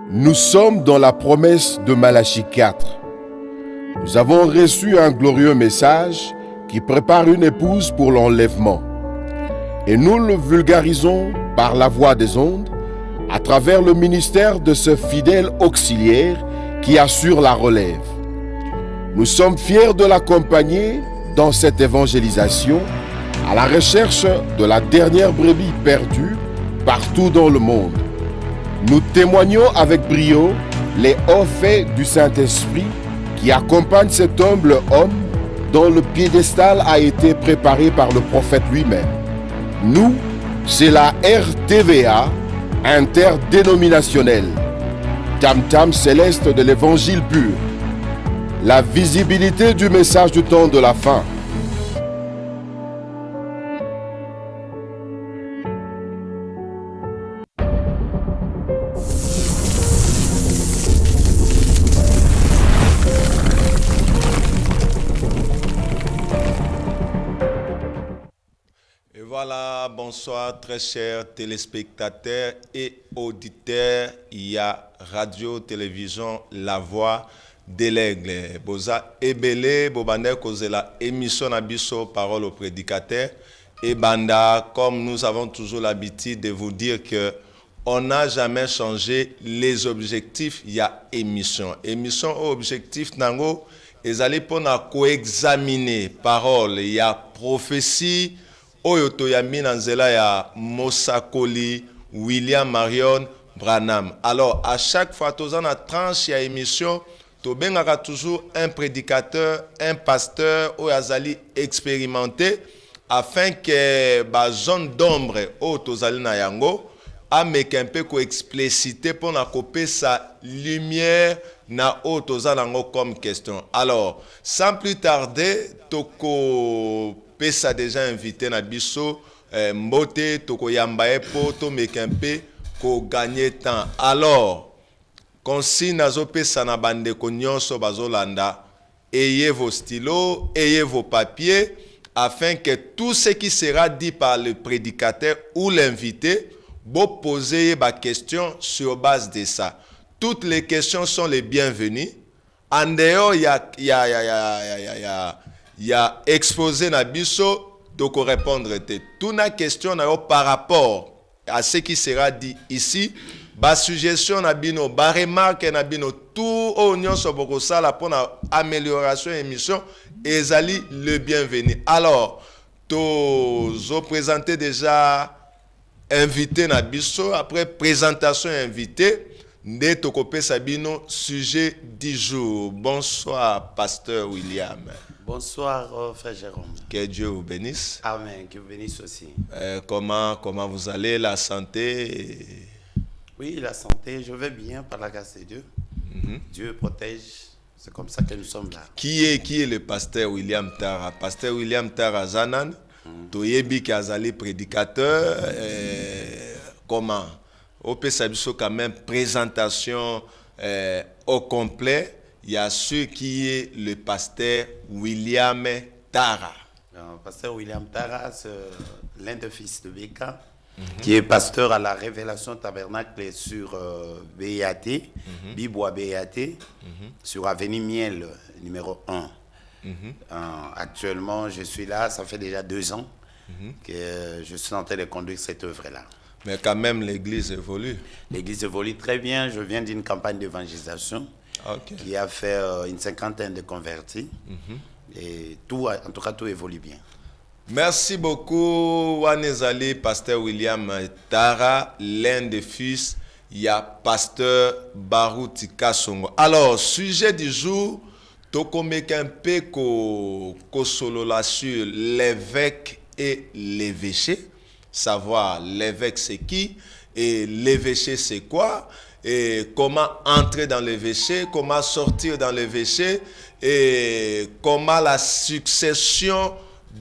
Nous sommes dans la promesse de Malachie 4. Nous avons reçu un glorieux message qui prépare une épouse pour l'enlèvement. Et nous le vulgarisons par la voix des ondes, à travers le ministère de ce fidèle auxiliaire qui assure la relève. Nous sommes fiers de l'accompagner dans cette évangélisation à la recherche de la dernière brebis perdue partout dans le monde. Nous témoignons avec brio les hauts faits du Saint-Esprit qui accompagnent cet humble homme dont le piédestal a été préparé par le prophète lui-même. Nous, c'est la RTVA interdénominationnelle, tam-tam céleste de l'évangile pur, la visibilité du message du temps de la fin. Voilà, bonsoir très chers téléspectateurs et auditeurs. Il y a radio-télévision La Voix de l'Aigle. Boza ebele, bobande kozela émission Nabiso Parole au prédicateur. Et banda, comme nous avons toujours l'habitude de vous dire que on n'a jamais changé les objectifs. Il y a émission. Émission au objectif nango, ils allaient pour co-examiner parole. Il y a prophétie. Oyo toyami na nzela ya Mosakoli William Marion Branham. Alors à chaque fois toza na tranche ya émission to bengaka toujours un prédicateur, un pasteur oyo azali expérimenté afin que ba zone d'ombre oyo tozali na yango ameka un peu ko expliciter pour na kopesa lumière na oyo toza nango comme question. Alors sans plus tarder toko pesa déjà invité na biso mbote toko yambaye po to mekempe ko gagner temps. Alors consigne nazo pesa na bande ko nyonso bazolanda, ayez vos stylos, ayez vos papiers afin que tout ce qui sera dit par le prédicateur ou l'invité bo poser ba question sur base de ça. Toutes les questions sont les bienvenues. En dehors il y a exposé na biso donc répondre tout na question na yo par rapport à ce qui sera dit ici, ba suggestion na bino, ba remarque na bino, tout oignon so boko sala pour na amélioration émission ezali le bienvenu. Alors to présenter déjà invité na biso, après présentation invité nde tokope sabino sujet du jour. Bonsoir pasteur William. Bonsoir, frère Jérôme. Que Dieu vous bénisse. Amen, que vous bénisse aussi. Comment vous allez, la santé? Oui, la santé, je vais bien par la grâce de Dieu. Dieu protège, c'est comme ça que nous sommes là. Qui est le pasteur William Tara? Pasteur William Tara Zanan, Toyebi Kazali prédicateur, comment? Au Pesabiso quand même, présentation au complet. Il y a ceux qui est le pasteur William Tara. Le pasteur William Tara, c'est l'un des fils de Beka, qui est pasteur à la Révélation Tabernacle sur BAT, Bibois BAT, sur Avenue Miel, numéro 1. Actuellement, je suis là, ça fait déjà 2 ans que je suis en train de conduire cette œuvre-là. Mais quand même, l'église évolue. L'église évolue très bien. Je viens d'une campagne d'évangélisation. Qui a fait une 50aine de convertis. Et tout, en tout cas, tout évolue bien. Merci beaucoup, Wanezali, pasteur William Tara, l'un des fils, il y a pasteur Barouti Kassongo. Alors, sujet du jour, Tokomekempe Kosolola sur l'évêque et l'évêché. Savoir l'évêque c'est qui et l'évêché c'est quoi? Et comment entrer dans l'évêché, comment sortir dans l'évêché et comment la succession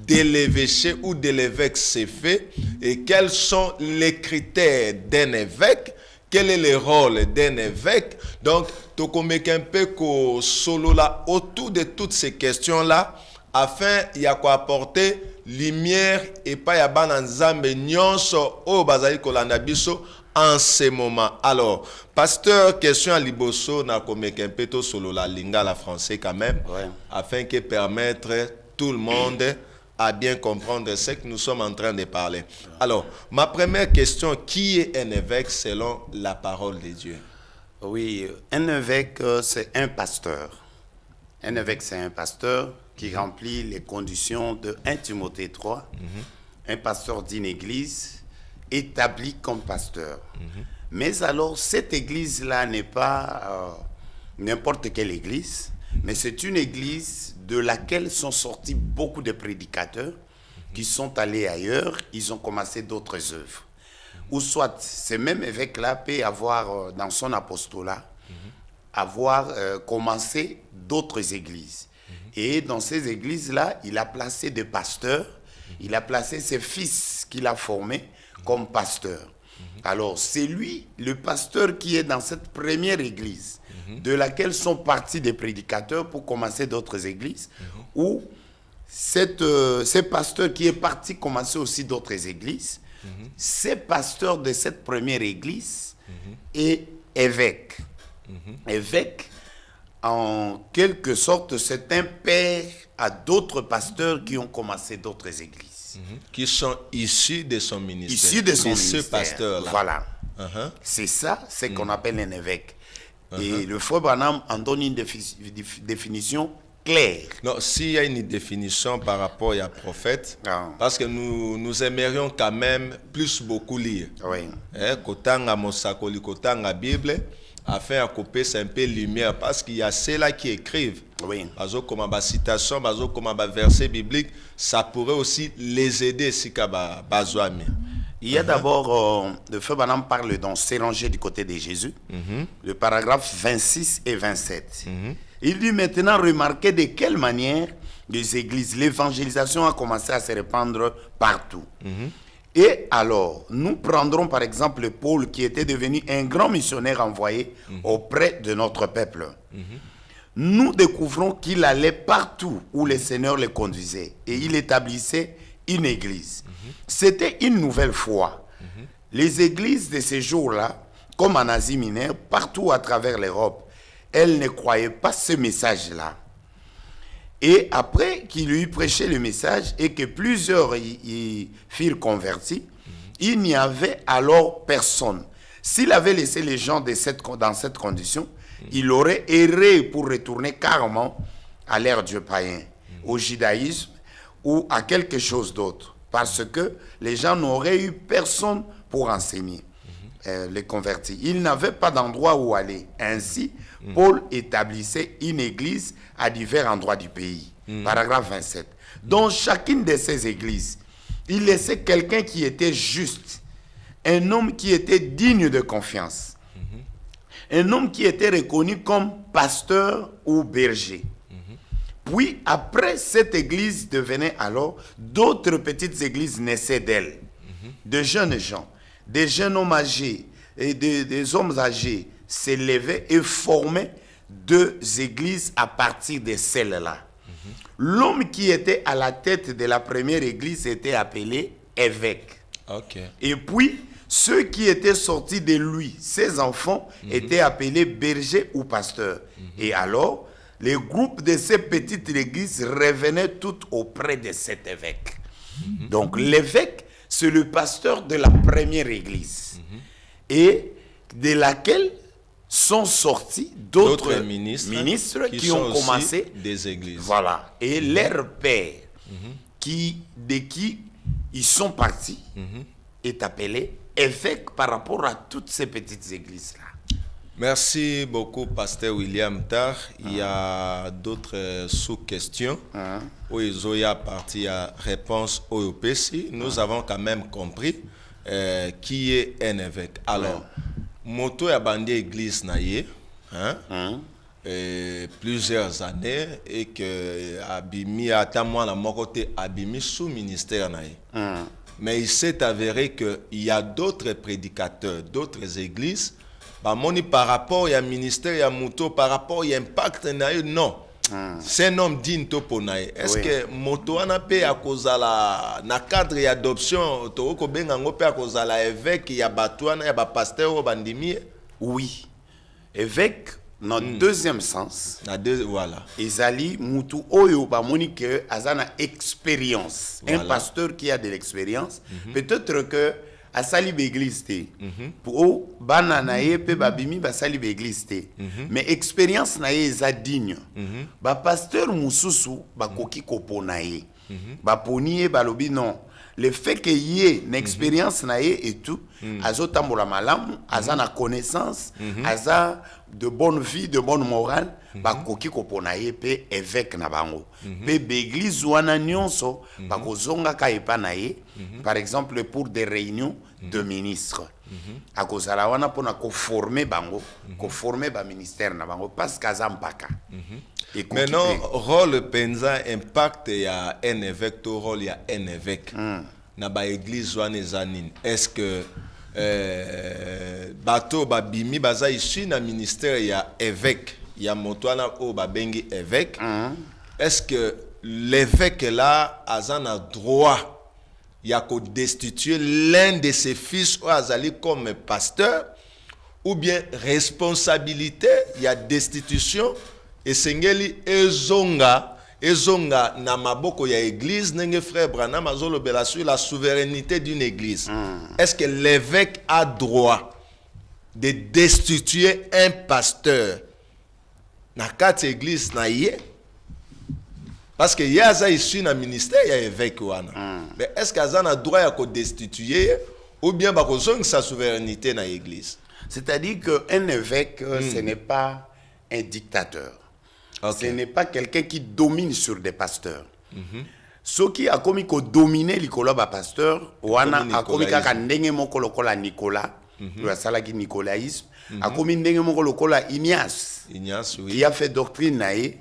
de l'évêché ou de l'évêque s'est fait et quels sont les critères d'un évêque, quel est le rôle d'un évêque. Donc, Tokomekempe ko solo là autour de toutes ces questions-là afin il y a quoi apporter lumière et pas ya bana nzambe nyonso o bazali kolanda biso en ce moment. Alors, pasteur, question à liboso na komeka un peu solo la lingala français quand même, afin que permettre tout le monde à bien comprendre ce que nous sommes en train de parler. Alors, ma première question, qui est un évêque selon la parole de Dieu? Oui, un évêque, c'est un pasteur. Un évêque, c'est un pasteur qui remplit les conditions de 1 Timothée 3, un pasteur d'une église établi comme pasteur. Mais alors, cette église-là n'est pas n'importe quelle église, mais c'est une église de laquelle sont sortis beaucoup de prédicateurs qui sont allés ailleurs, ils ont commencé d'autres œuvres. Ou soit, ce même évêque-là peut avoir, dans son apostolat, avoir commencé d'autres églises. Et dans ces églises-là, il a placé des pasteurs, il a placé ses fils qu'il a formés comme pasteurs. Alors, c'est lui, le pasteur qui est dans cette première église, de laquelle sont partis des prédicateurs pour commencer d'autres églises, ou ce pasteur qui est parti commencer aussi d'autres églises, ce pasteur de cette première église est évêque. Évêque, en quelque sorte, c'est un père à d'autres pasteurs qui ont commencé d'autres églises. Qui sont issus de son ministère. Issus de son ministère. Ce pasteur-là. Voilà. C'est ça, c'est qu'on appelle un évêque. Et le frère Branham en donne une définition claire. Non, s'il y a une définition par rapport à prophète, parce que nous aimerions quand même beaucoup lire. Oui. Kotanga Mosakoli, Kotanga Bible, afin à couper c'est un peu lumière, parce qu'il y a ceux-là qui écrivent. Oui. Comme ma citation, comme ma verset biblique, ça pourrait aussi les aider si Bazoami. Il y a d'abord, le frère Branham parle dans S'éranger du côté de Jésus, le paragraphe 26 et 27. Il dit maintenant, remarquez de quelle manière les églises, l'évangélisation a commencé à se répandre partout. Et alors, nous prendrons par exemple Paul qui était devenu un grand missionnaire envoyé auprès de notre peuple. Nous découvrons qu'il allait partout où le Seigneur le conduisait et il établissait une église. C'était une nouvelle foi. Les églises de ces jours-là, comme en Asie mineure, partout à travers l'Europe, elles ne croyaient pas ce message-là. Et après qu'il eut prêché le message et que plusieurs y firent convertis, il n'y avait alors personne. S'il avait laissé les gens dans cette condition, il aurait erré pour retourner carrément à l'ère dieu païen, au judaïsme ou à quelque chose d'autre. Parce que les gens n'auraient eu personne pour enseigner les convertis. Ils n'avaient pas d'endroit où aller. Ainsi, Paul établissait une église à divers endroits du pays. Paragraphe 27. Dans chacune de ces églises, il laissait quelqu'un qui était juste, un homme qui était digne de confiance, un homme qui était reconnu comme pasteur ou berger. Puis, après, cette église devenait alors, d'autres petites églises naissaient d'elle. De jeunes gens, des jeunes hommes âgés et des hommes âgés s'élevaient et formaient deux églises à partir de celles-là. L'homme qui était à la tête de la première église était appelé évêque. Et puis, ceux qui étaient sortis de lui, ses enfants, étaient appelés bergers ou pasteurs. Et alors, les groupes de ces petites églises revenaient toutes auprès de cet évêque. Donc, l'évêque, c'est le pasteur de la première église. Et de laquelle sont sortis d'autres ministres qui ont commencé des églises. Voilà. Et leur père, de qui ils sont partis, est appelé évêque par rapport à toutes ces petites églises-là. Merci beaucoup, pasteur William Tar. Il y a d'autres sous-questions. Où ils ont parti à réponse au PC. Nous avons quand même compris qui est un évêque. Alors, moto a bandé église naïe, plusieurs années et que Abimi a tellement la côté Abimi sous ministère naïe. Mais il s'est avéré qu'il y a d'autres prédicateurs, d'autres églises. Par rapport au ministère, il y a moto, par rapport à l'impact naïe, non. c'est un homme digne to ponaye. Est-ce que moto wana pe akozala na cadre d'adoption to ko benga ngo pe akozala évêque ya batwana ya ba pasteur bandimi? Oui. Évêque dans deuxième sens. Voilà. Ezali mutu oyo ba monique azana expérience. Voilà. Un pasteur qui a de l'expérience, peut-être que a sali l'église pour bana naye pe babimi ba sali l'église mais expérience naye eza digne ba pasteur mususu ba koki kopona ye ba poniye ba lobi non le fait que yé une expérience naye et tout azotambola malamu azana connaissance aza de bonne vie de bonne morale ba koki kopona ye pe évêque na bango pe l'église wana nyonso ba kozonga ka epa na ye par exemple pour des réunions de ministres a kozala wana pona ko former bango ko former ba ministère na bango parce qu'azampaka maintenant rôle penza impact ya un évêque to rôle ya un évêque na ba église wana ezanine est-ce que bato ba bimi baza ici na ministère ya évêque ya motwana o ba bengi évêque est-ce que l'évêque là azana droit il y a qu'à destituer l'un de ses fils ou azali comme pasteur ou bien responsabilité il y a destitution et sengeli ezonga na maboko ya église nenge frère Branham azolobela sur la souveraineté d'une église. Est-ce que l'évêque a droit de destituer un pasteur na kati église na ye? Parce que y a ça ici dans le ministère, il y a évêque wana. Mais est-ce qu'il y a un droit à destituer ou bien sa souveraineté dans l'église? C'est-à-dire qu'un évêque, ce n'est pas un dictateur. Ce n'est pas quelqu'un qui domine sur des pasteurs. Ce qui a commis que dominer les pasteur, wana a commis kaka ndenge moko lokola Nicolas, le salaki nicolaïsme, a commis ndenge moko lokola Ignace, oui. Qui a fait doctrine nae.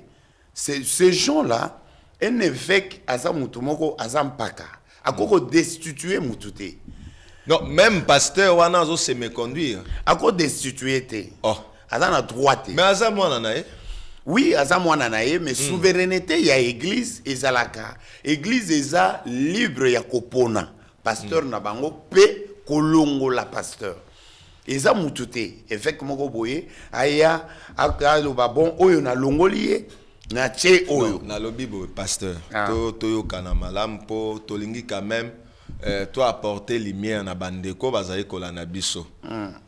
Ces gens-là, un évêque aza mutumoko azampaka, a koko destituer mutute. Non, même pasteur wana zo se me conduire. A ko destituer te. Oh, aza na droit te. Mais aza mwana nae. Oui, aza mwana nae, mais souveraineté ya église ezalaka. Église eza libre ya kopona. Pasteur na bango pe kolongo la pasteur. Eza mutute, évêque moko boye, aya akaloba bon oyo na longolié. Na che oyo na lobi bo pasteur to yo kana malam po to lingi quand même to apporter lumière na bandeko bazali kola na biso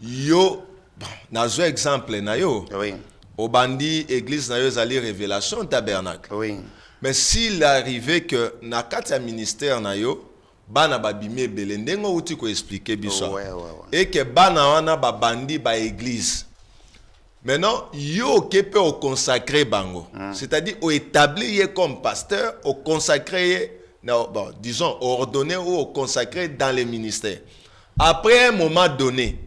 yo bon na zo exemple na yo oui obandi église na yo zali révélation tabernacle oui mais s'il arrivait que na kati ya ministère na yo bana babime belendengo uti ko expliquer biso et que bana wana babandi ba église. Maintenant, yo qui peut au consacrer bango, c'est-à-dire au établir comme pasteur, au consacrer, bon, disons ordonné ou au consacrer dans les ministères. Après un moment donné,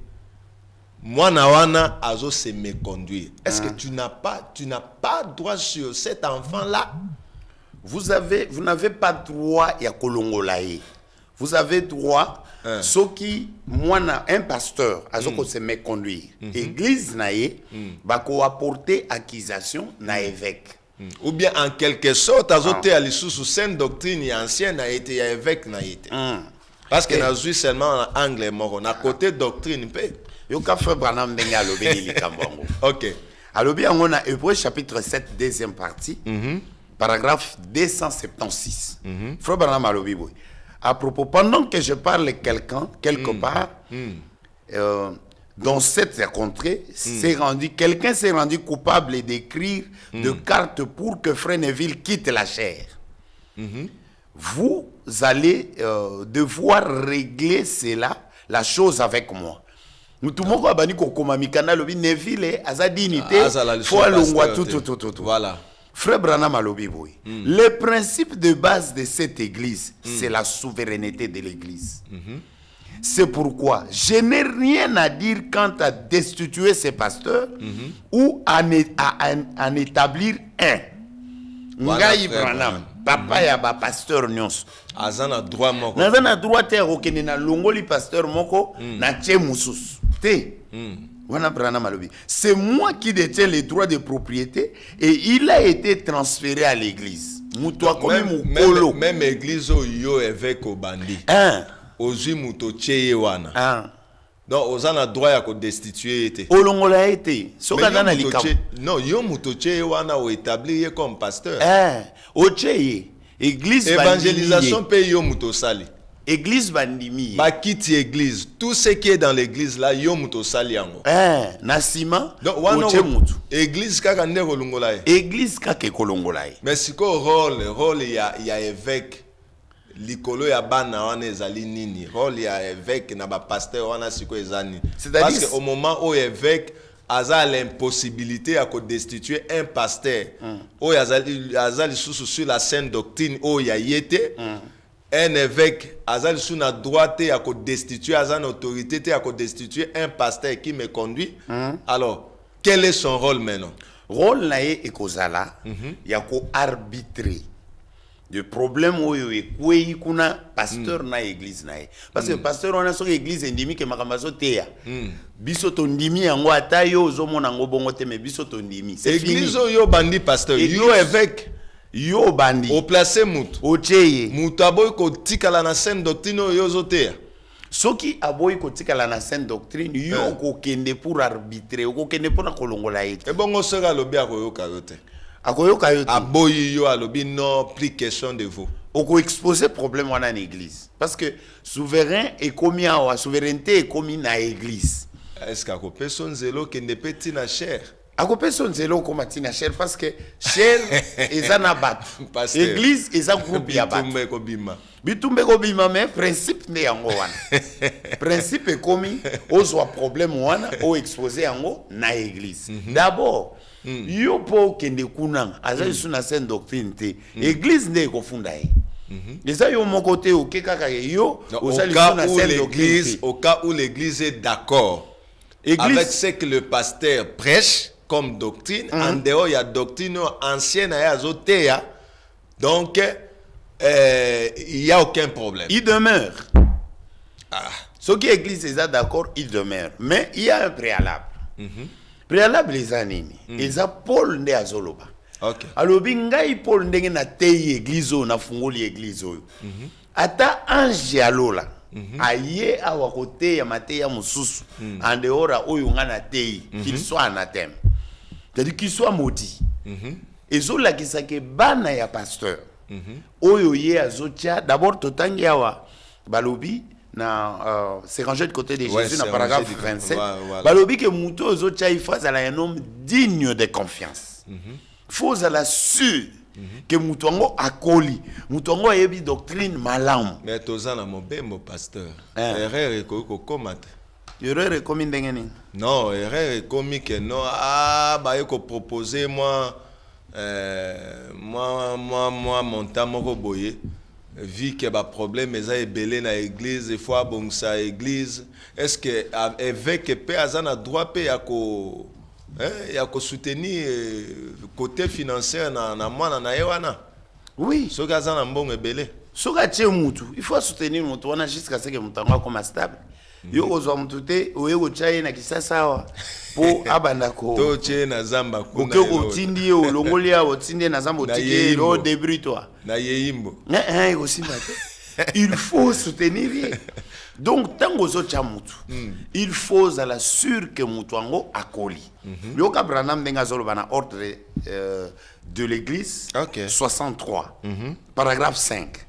moi nawana azo se me conduire. Est-ce que tu n'as pas droit sur cet enfant-là? Vous n'avez pas droit ya kolongolaye. Vous avez droit ce qui moi un pasteur azoko se me conduire. Église naé ba ko apporter accusation na évêque. Ou bien en quelque sorte azoté à l'issue sainte doctrine ancienne a été évêque na été. Parce que na zui seulement en anglais moko na côté doctrine pe. Yo ka frère Branham benga lobi li kambongo. OK. Alobi on a Hébreux chapitre 7 deuxième partie. Paragraphe 276. Frère Branham alobi boy. À propos, pendant que je parle quelqu'un, quelque part, dans cette contrée, quelqu'un s'est rendu coupable d'écrire de cartes pour que Frère Neville quitte la chair. Vous allez devoir régler cela, la chose avec moi. Nous tout le monde a dit que Neville a dignité, faut aller tout. Voilà. Frère Branham Alobiboui, le principe de base de cette église, c'est la souveraineté de l'église. C'est pourquoi je n'ai rien à dire quant à destituer ces pasteurs ou à en établir un. Ngai Branham, papa ya ba pasteur nyonso. Azana droit moko. Nazana droit te okende na longoli pasteur moko na che mususu. Te. C'est moi qui détiens les droits de propriété et il a été transféré à l'église. Même église yo évêque au bandi. Ozi muto cheye wana. Donc ozana droit ya ko destituer été. Olongola été. Non, yo muto cheye wana o établi comme pasteur. O cheye. Église évangélisation pe yo muto sali. Église bandimi. Bakiti église, tout ce qui est dans l'église là yo muto sali yango. Nasima. Donc wana église kaka nde kolongola ye. Église kaka kolongola ye. Mais siko rôle ya évêque likolo ya bana wana ezali nini? Rôle ya évêque na ba pasteur wana siko ezani. Parce que au moment où évêque a l'impossibilité à destituer un pasteur, où azali sur la saine doctrine où il y a été. Un évêque azal sous la droite à destituer une autorité à destituer un pasteur qui me conduit. Alors quel est son rôle maintenant? Rôle là est kozala il y a ko arbitrer le problème où il kuna pasteur na église na parce que pasteur on a son église endimi que makambazo teya biso to ndimi yango ata yo ozomona ngo bongo te mais biso to ndimi c'est fini. Église yo bandi pasteur yo évêque yo bandi au placé mutu o cheye mutu aboy ko tikala na saine doctrine yo zotea soki aboy ko tikala na saine doctrine yo ko kende pour arbitrer ko kende pour na kolongola ete e bongo sera lobi akoyoka yote yote aboyi yo alobi non plus question de vous oko exposer problème wana na église parce que souverain est commis à souveraineté est commis na église. Est-ce que ko personne zelo kende petit na cher ako personne zelo ko matina cher parce que cher eza na bat église eza groupe ya bat bitumbe ko bima mais principe ne yango wana principe est commis ozwa problème wana o exposer yango na église. D'abord yo po kende kunanga aza sous na saine doctrine te église ne ko funda ye eza yo mon côté o kaka yo au cas où l'église est d'accord avec ce que le pasteur prêche comme doctrine, en dehors il y a doctrine ancienne à Azotea, donc il n'y a aucun problème. Il demeure. Ce qui est église est d'accord, il demeure. Mais il y a un préalable. Préalable les animes. Ils ont Paul ne azoloba. Alors bingai Paul ndenge na tei église na fungoli église oyo. Ata ange alola. Aye awa kote ya mateya mususu. En dehors oyo ngana tei qu'il soit anathème. C'est-à-dire qu'il soit maudit. Et zola qui sake bana ya pasteur. Oyo ye azotia d'abord totangi awa balobi na c'est rangé de côté de Jésus dans paragraphe 27. Balobi que muto azotia ifaz à un homme digne de confiance. Faut à la sûr que mutongo akoli, mutongo yebi doctrine malamu. Mais tozana mobembo pasteur. Erreur ko komata. Erreur est commis ndengeni. Non, erreur est commis que non. Bah il faut proposer moi mon tamoko boye. Vu que bah problème mais ça belé na église, il faut bon ça église. Est-ce que évêque peut azana droit peut ya ko soutenir côté financier na mwana na yewana? Oui. So azana mbongo belé. So ka tie mutu, il faut soutenir mutu wana jusqu'à ce que mutango comme stable. Yo ozwa mutute oyo chaye na kisasa wa po abanda ko to che na zamba kuna ko otindi o longolia otindi na zamba otike lo débris toi na yeyimbo ko simba il faut soutenir donc tango zo cha mutu il faut à la sûr que mutu ango akoli yo ka Branham denga zolo bana ordre de l'église 63 paragraphe 5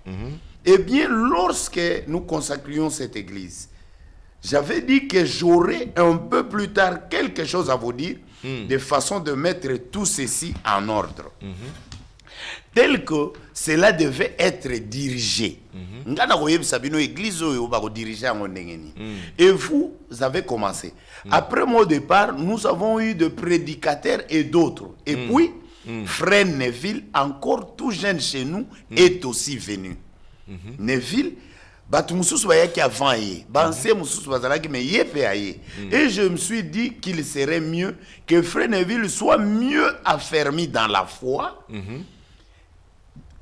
et bien lorsque nous consacrions cette église j'avais dit que j'aurais un peu plus tard quelque chose à vous dire de façon de mettre tout ceci en ordre. Tel que cela devait être dirigé. Et vous avez commencé. Après mon départ, nous avons eu des prédicateurs et d'autres. Et puis, Frère Neville, encore tout jeune chez nous, est aussi venu. Neville, et je me suis dit qu'il serait mieux que Frère Neville soit mieux affermi dans la foi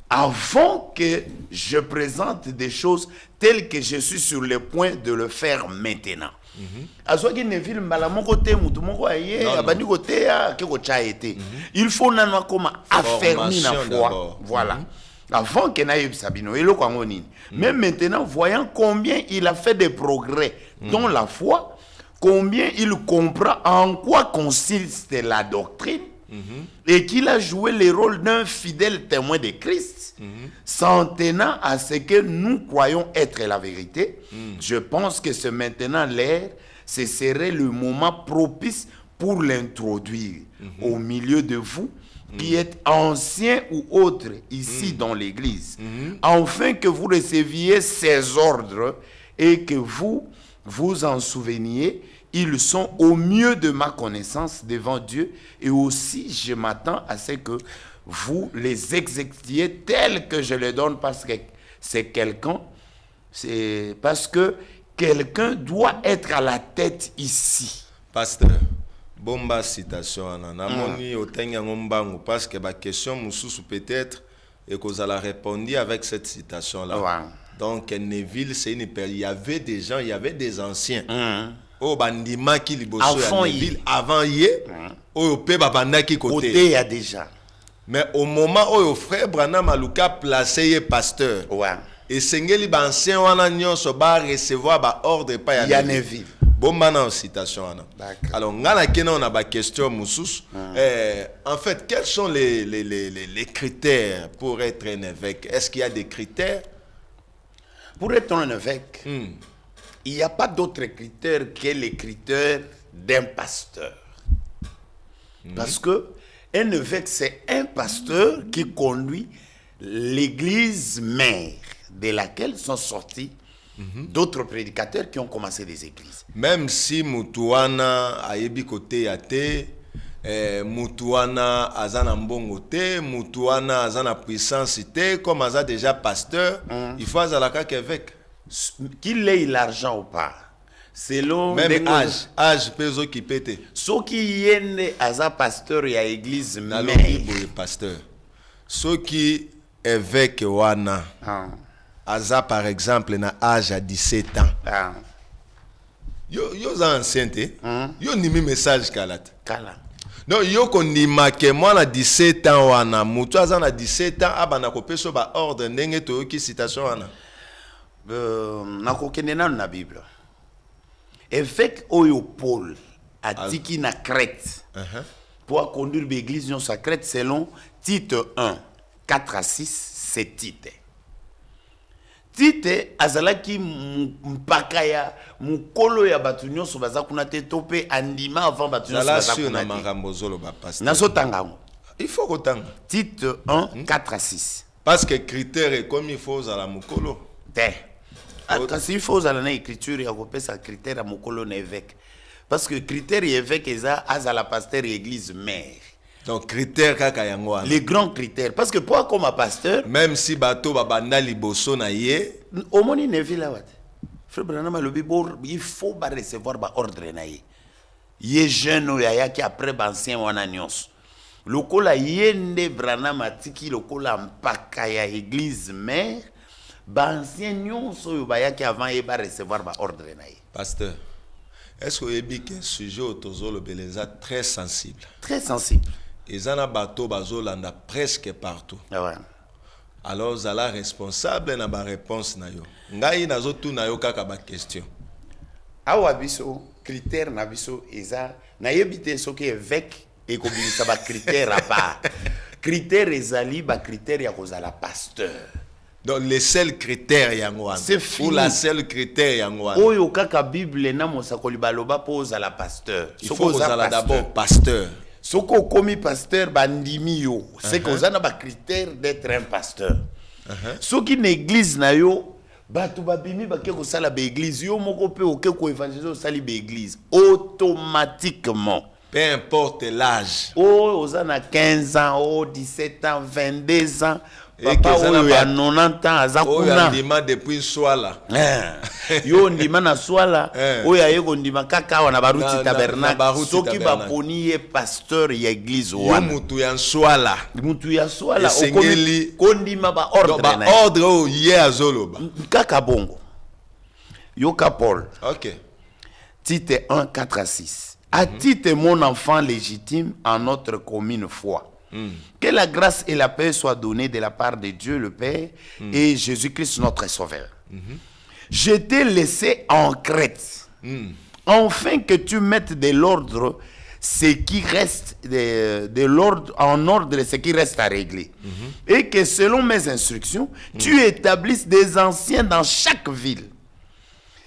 avant que je présente des choses telles que je suis sur le point de le faire maintenant. azwaki Neville mbala moko te mutu moko aye abandi kote ya ke kocha été. Il faut nano koma affermi na foi. Voilà. Avant qu'il n'aille Sabino et le Kwangoni. Mais maintenant, voyant combien il a fait des progrès dans la foi, combien il comprend en quoi consiste la doctrine, et qu'il a joué le rôle d'un fidèle témoin de Christ, s'en tenant à ce que nous croyons être la vérité, je pense que c'est maintenant l'ère, ce serait le moment propice pour l'introduire au milieu de vous, qui êtes anciens ou autres ici dans l'église, afin que vous receviez ces ordres et que vous vous en souveniez. Ils sont au mieux de ma connaissance devant Dieu, et aussi je m'attends à ce que vous les exécutiez tels que je les donne, parce que parce que quelqu'un doit être à la tête ici. Pasteur, bomba citation anamoni otenga ngombangu, parce que ma question mususu peut-être et que vous allez répondre avec cette citation là. Donc Neville, c'est une période, il y avait des gens, il y avait des anciens. Oh bandima qui liboso ya Neville avant yé, oh pe babanda qui côté. Côté ya déjà. Mais au moment où frère Branham Maluka placé pasteur. Et sengeli ba ancien wana nyonso ba recevoir ba ordre pa ya Neville. Bon maintenant citation ana. Alors ngana kena on a ba question musus. En fait, quels sont les critères pour être un évêque? Est-ce qu'il y a des critères pour être un évêque? Il n'y a pas d'autres critères que les critères d'un pasteur. Parce que un évêque, c'est un pasteur qui conduit l'église mère, de laquelle sont sortis d'autres prédicateurs qui ont commencé des églises. Même si Mutuana a yebi côté athée, Mutuana azana mbongo te, Mutuana azana puissance te, comme aza déjà pasteur, il faut azalaka qu'évêque. Qu'il ait l'argent ou pas, selon même âge peut s'occuper. Ceux qui yende aza pasteur ya église mère, pasteur. Ceux qui évêque wana aza par exemple na âge à 17 ans. Yo ancien te. Yo nimi message kala. Non, yo kondima ke moi na 17 ans wana, mutu aza na 17 ans abana ko peso ba ordre ndenge to ki citation wana. Nakokende na Bible. Évêque oyo Paul a tiki na Crète pour conduire l'église sa Crète selon Tite 1, 4 à 6, c'est Tite. Tite azalaki mpakaya mukolo ya batu nyonso baza kuna te tope andima avant batu nyonso baza kuna te. Naso tangango. Il faut kotanga. Tite 1, 4 à 6. Parce que critère est comme il faut à la mukolo. Quand il faut à l'écriture, il y a un critère à mukolo na évêque. Parce que critère évêque est à la pasteur église mère. Donc critère kaka yango. Les grands critères, parce que pour comme un pasteur, même si bateau babanda liboso na ye, au moni Neville là frère Branham alobi il faut ba recevoir ba ordre na ye. Ye jeune ya qui après ba ancien wana nyonso. Lokola yende Branham atiki lokola mpaka ya église mère, ba ancien nyonso yo ba ya qui avant ye ba recevoir ba ordre na ye. Pasteur, est-ce que vous un sujet autour de beleza très sensible? Très sensible. Ils en ont bateau bazolanda presque partout. Alors vous êtes responsable na ba réponse na yo. Ngai nazo tu na yo kaka ba question. Awa biso critère na biso eza na yebite soki évêque et ko binisa ba critère à part. Critère ezali ba critère ya kozala pasteur. Donc les seuls critères yangoan. C'est fini. Ou la seule critère yangoan. Oyo kaka Bible na mosakoli baloba pose à la pasteur. Il faut kozala d'abord pasteur. Soko komi pasteur bandimi yo, c'est que ozana ba critère d'être un pasteur. Soki na église na yo batu babimi ba ke ko sala ba église yo moko pe o ke ko évangéliser sali ba église automatiquement. Peu importe l'âge. Oh ozana 15 ans, oh 17 ans, 22 ans. Papa oyo ya 90 ans aza kuna. Oyo ndima depuis swala. Yo ndima na swala, oyo ayeko ndima kaka wana baruti tabernacle. Soki baponi ye pasteur ya église wana. Yo mutu ya swala. Mutu ya swala okomi kondima ba ordre na. Ba ordre o ye azoloba. Kaka bongo. Yo ka Paul. OK. Tite 1, 4 à 6. À Tite, mon enfant légitime en notre commune foi. Que la grâce et la paix soient données de la part de Dieu le Père et Jésus-Christ notre Sauveur. Je t'ai laissé en Crète, afin que tu mettes de l'ordre ce qui reste de l'ordre en ordre ce qui reste à régler, et que selon mes instructions, tu établisses des anciens dans chaque ville.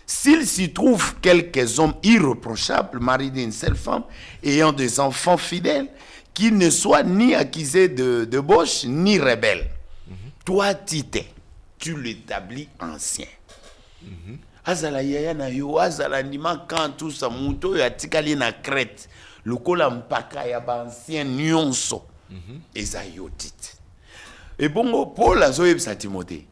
S'il s'y trouve quelques hommes irréprochables, mariés d'une seule femme, ayant des enfants fidèles, qui ne soient ni accusés de débauche, ni rebelles. Toi, Tite, tu l'établis ancien. Azala yaya na yo, azala nima quand tout ça, muto ya tikali na Crète, lokola mpaka ya ba ancien nyonso, eza yo Tite. Et bon, Paul a zoyebisa Timothée.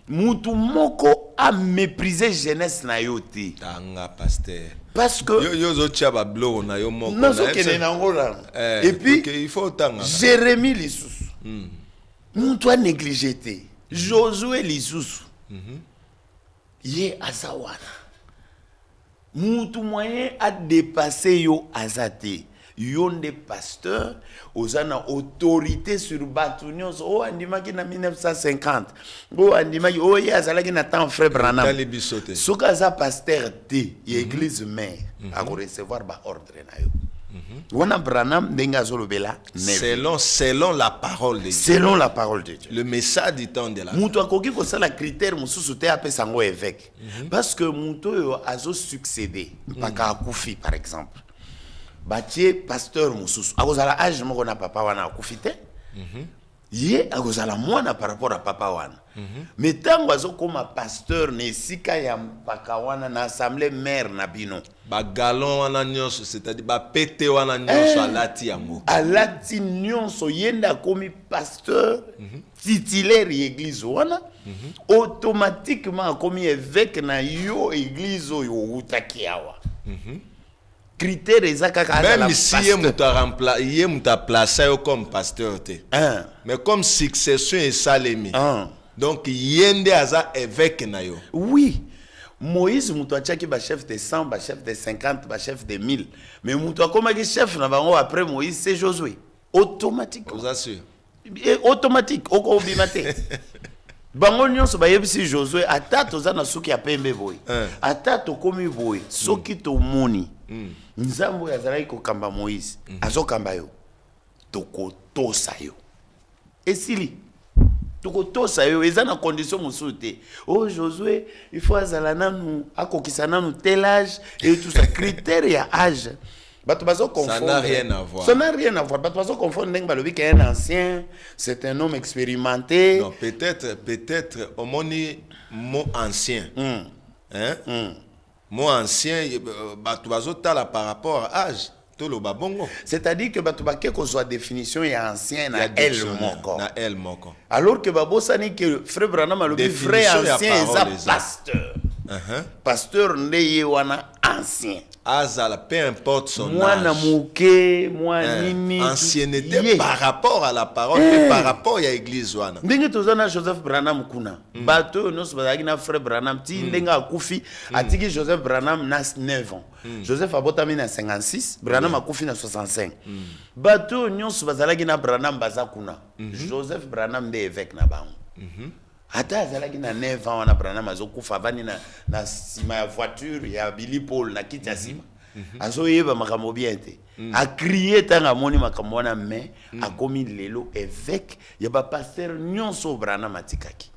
Mutu moko a méprisé jeunesse na yo te. Tanga pasteur. Parce que yo zo tchaba blo na yo moko. Non, et puis il faut tanga. Jérémie lisusu. Mutu a négligé te. Josué lisusu. Ye azawana. Mutu moyen a dépassé yo azate. Yonde pasteur ozana autorité sur Batunion. Oh andimaki na 1950. Oh andimaki oh ya azalaki na temps frère Branham. Soka za pasteur te église mère a recevoir ba ordre na yo. Wana Branham denga zolobela selon la parole de Dieu. Selon la parole de Dieu. Le message du temps de la mutu akoki ko sala critère mususu te apesa ngo évêque. Parce que mutu yo azo succéder mpaka akufi par exemple. Batie pasteur mususu akozala âge moko na papa wana akufite ye akozala mwana par rapport à papa wana mais tango azokoma pasteur na esika ya mpaka wana na assemblée mère na bino bagalon wana nyonso c'est-à-dire bapete wana nyonso alati yango alati nyonso yenda komi pasteur titulaire ya église wana automatiquement akomi évêque na yo église oyo outaki awa critère ezaka même si yé muta placé comme pasteur te mais comme succession et salemi donc yende aza évêque na yo oui Moïse mutu achaki ba chef de 100 ba chef de 50 ba chef de 1000 mais mutu akomaki chef na bango après Moïse c'est Josué automatique vous assure et automatique oko obimate bango nyonso bayebisi Josué ata toza na suki ya pembe boy ata tokomi boy soki tomoni nzambo yazalaki kokamba Moïse azokamba yo tokotosa yo esili tokotosa yo eza na condition mosusu te oh Josué il faut azala nanu akokisa nanu tel âge et tout ça critère ya âge bato bazo confondre ça n'a rien à voir bato bazo confondre ndenge balobi que un ancien c'est un homme expérimenté non peut-être au moni mot ancien mot ancien bato bazo tala par rapport à âge to lo babongo c'est-à-dire que bato baké ko soit définition ya ancien na elle moko alors que babosani que frère Branham alobi frère ancien eza pasteur pasteur ndeye wana ancien azala peu importe son mwana muke mwana nini ancienneté par rapport à la parole et par rapport à l'église wana ndenge tozana Joseph Branham kuna bato nos bazaki na frère Branham ti ndenge akufi atiki Joseph Branham na 9 ans Joseph abotami na 56 Branham akufi na 65 bato nyonso bazalaki na Branham bazakuna Joseph Branham nde évêque na bango ata azalaki na 9 ans wana Branham azokufa avani na sima ya voiture ya Billy Paul na kiti ya sima azoyeba makambo bien te a crier tanga moni makambo wana mais akomi lelo évêque ya ba pasteur nyonso Branham atikaki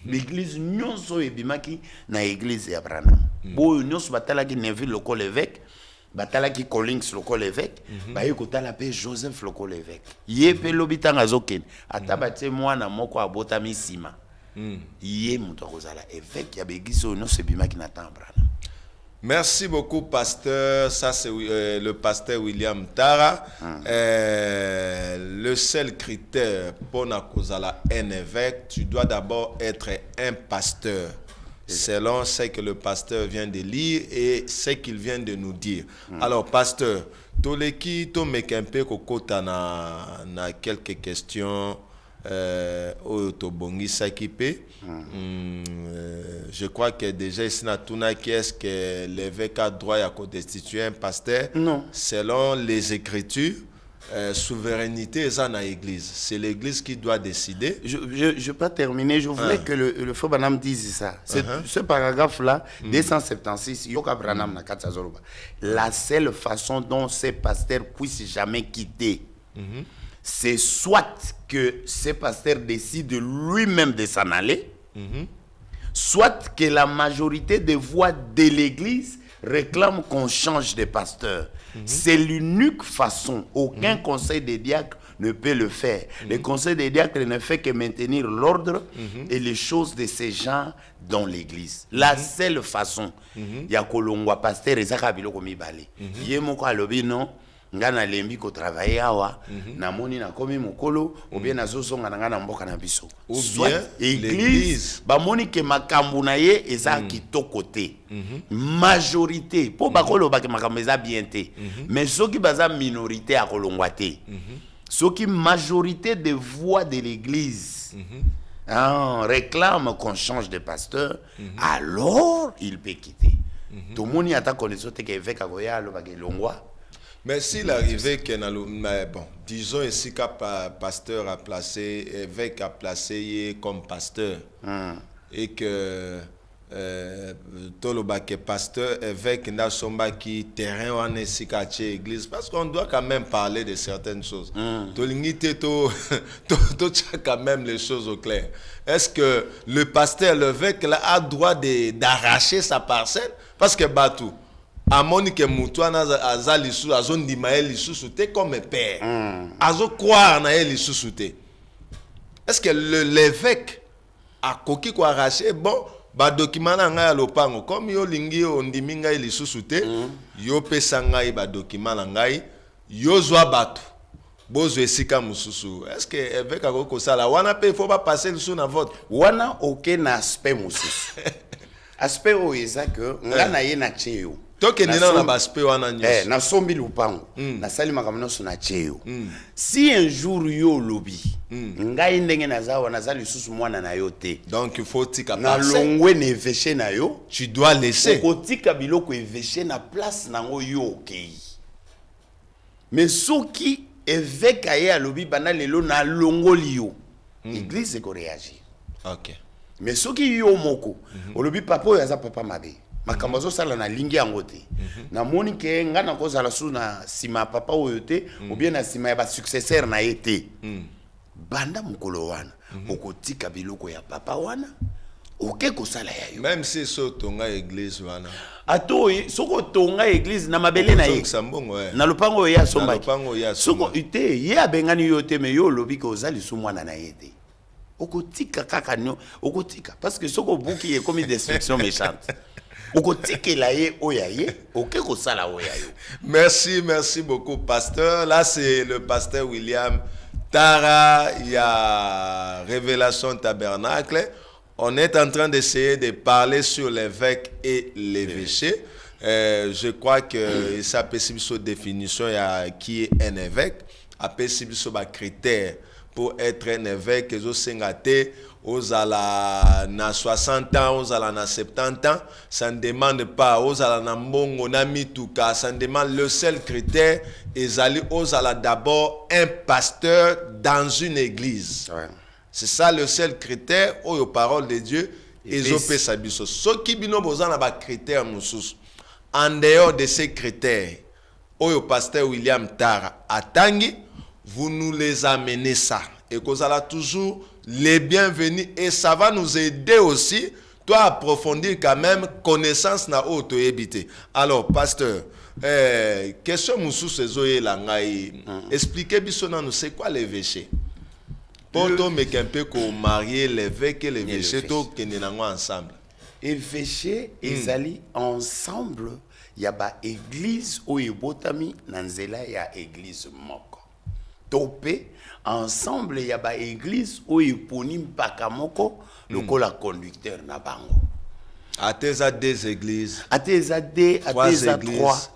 l'église nyonso ebimaki na église ya Branham boyo nyonso batalaki Neville lokola évêque batalaki Collins lokola évêque baye kotala pe Joseph lokola évêque ye pe lobi tanga azokene ata batie mwana moko abotami sima yé mutu akozala évêque ya begiso no sebimaki na temps Branham. Merci beaucoup pasteur, ça c'est le pasteur William Tara. Le seul critère pour na kozala un évêque, tu dois d'abord être un pasteur. Selon ce que le pasteur vient de lire et ce qu'il vient de nous dire. Alors pasteur, tous les qui to mekempe kokota na quelques questions oyo tobongisaki pe. Je crois que déjà ici na tuna qui est-ce que l'évêque a droit à constituer un pasteur? Non. Selon les Écritures, souveraineté est dans l'église. C'est l'église qui doit décider. Je vais pas terminer. Je voulais que le feu Branham dise ça. Ce paragraphe-là, 276, Yoka Branham na Katsa Zoroba. La seule façon dont ces pasteurs puissent jamais quitter, c'est soit que ces pasteurs décident lui-même de s'en aller, soit que la majorité des voix de l'église réclament qu'on change de pasteur. C'est l'unique façon. Aucun conseil des diacres ne peut le faire. Le conseil des diacres ne fait que maintenir l'ordre et les choses de ces gens dans l'église. La seule façon. Il y a kolongwa pasteur ezaka biloko mibale. Yemoko alobi non. Ngana lembi ko travailler awa na moni na komi mokolo ou bien nazosonga na ngana mboka na biso ou bien église ba moni ke makambu na ye eza kitoko te majorité po bakolo ba ke makambu eza bien te mais soki baza minorité a kolongwa te soki majorité de voix de l'église réclame qu'on change de pasteur alors il peut quitter tout moni ata connaissance te ke évêque akoya lo ba ke longwa. Mais s'il arrivait que, bon, disons ici qu'un pasteur a placé, évêque a placé comme pasteur, et que Tolobake pasteur, évêque n'a somba qui terrain ou en église, parce qu'on doit quand même parler de certaines choses. Tolingite to quand même les choses au clair. Est-ce que le pasteur, l'évêque là, a droit d'arracher sa parcelle? Parce que Batou. Amoni ke mutuana azali su azon dimaeli susute comme père. Azo croire na eli susute. Est-ce que l'évêque a koki ko arracher bon ba document na ngai lopango comme yo lingi ondiminga eli susute yo pesa ngai ba document na ngai yo zwa batu bozo esika mususu. Est-ce que évêque a ko sala wana pe faut pas passer le sou na vote wana aucun aspect mususu. Aspect o ezaka ngana ye na cheo. Toke nina na baspe wana nyos. Na sombi lupango. Na sali makamano na cheo. Si un jour yo lobi, ngai ndenge nazawa nazali susu mwana na yo te. Donc il faut tika na longwe ne évêché na yo, tu dois laisser. Ko tika biloko évêché na place nango yo okei. Mais soki évêque aye alobi bana lelo na longoli yo, église ko réagir. OK. Mais soki yo moko, olobi papa oyo aza papa mabe. Makambo zo sala na lingi yango te. Na moni ke nga na ko sala su na sima papa oyo te ou bien na sima ya ba successeur na été. Banda mukolo wana, okotika biloko ya papa wana. Oke ko sala ya yo. Même si so tonga église wana. Ato soko tonga église na mabele na ye. Na lupango ya somba. Soko ite ye abengani yo te me yo lobi ko zali su mwana na ye te. Okotika kaka nyo, okotika parce que soko buki est comme une destruction méchante. Merci beaucoup, pasteur. Là, c'est le pasteur William Tara. Il y a Révélation Tabernacle. On est en train d'essayer de parler sur l'évêque et l'évêché. Je crois que ça peut être une définition qui est un évêque. Après, c'est un critère pour être un évêque. Aux ala na 60 ans, aux ala na 70 ans, ça ne demande pas aux ala na mbongo na mituka, ça ne demande le seul critère est aller aux ala d'abord un pasteur dans une église. Ouais. C'est ça le seul critère aux paroles de Dieu et aux pesabiso. Ce qui bino bozan na ba critère musus. En dehors de ces critères, au pasteur William Tara atangi, vous nous les amenez ça et qu'on a toujours les bienvenus et ça va nous aider aussi toi approfondir quand même connaissance na auto habité. Alors pasteur, question musu sezoye la ngai expliquez biso na nous c'est quoi l'évêché pour to me un peu ko marier l'évêque et l'évêché to kende nango ensemble. Évêché ezali ensemble ya ba église oyo botami na nzela ya église moko. Topé ensemble ya ba église oyo poni mpaka moko lokola conducteur na bango. Ateza 2 églises. Ateza 2, Ateza 3.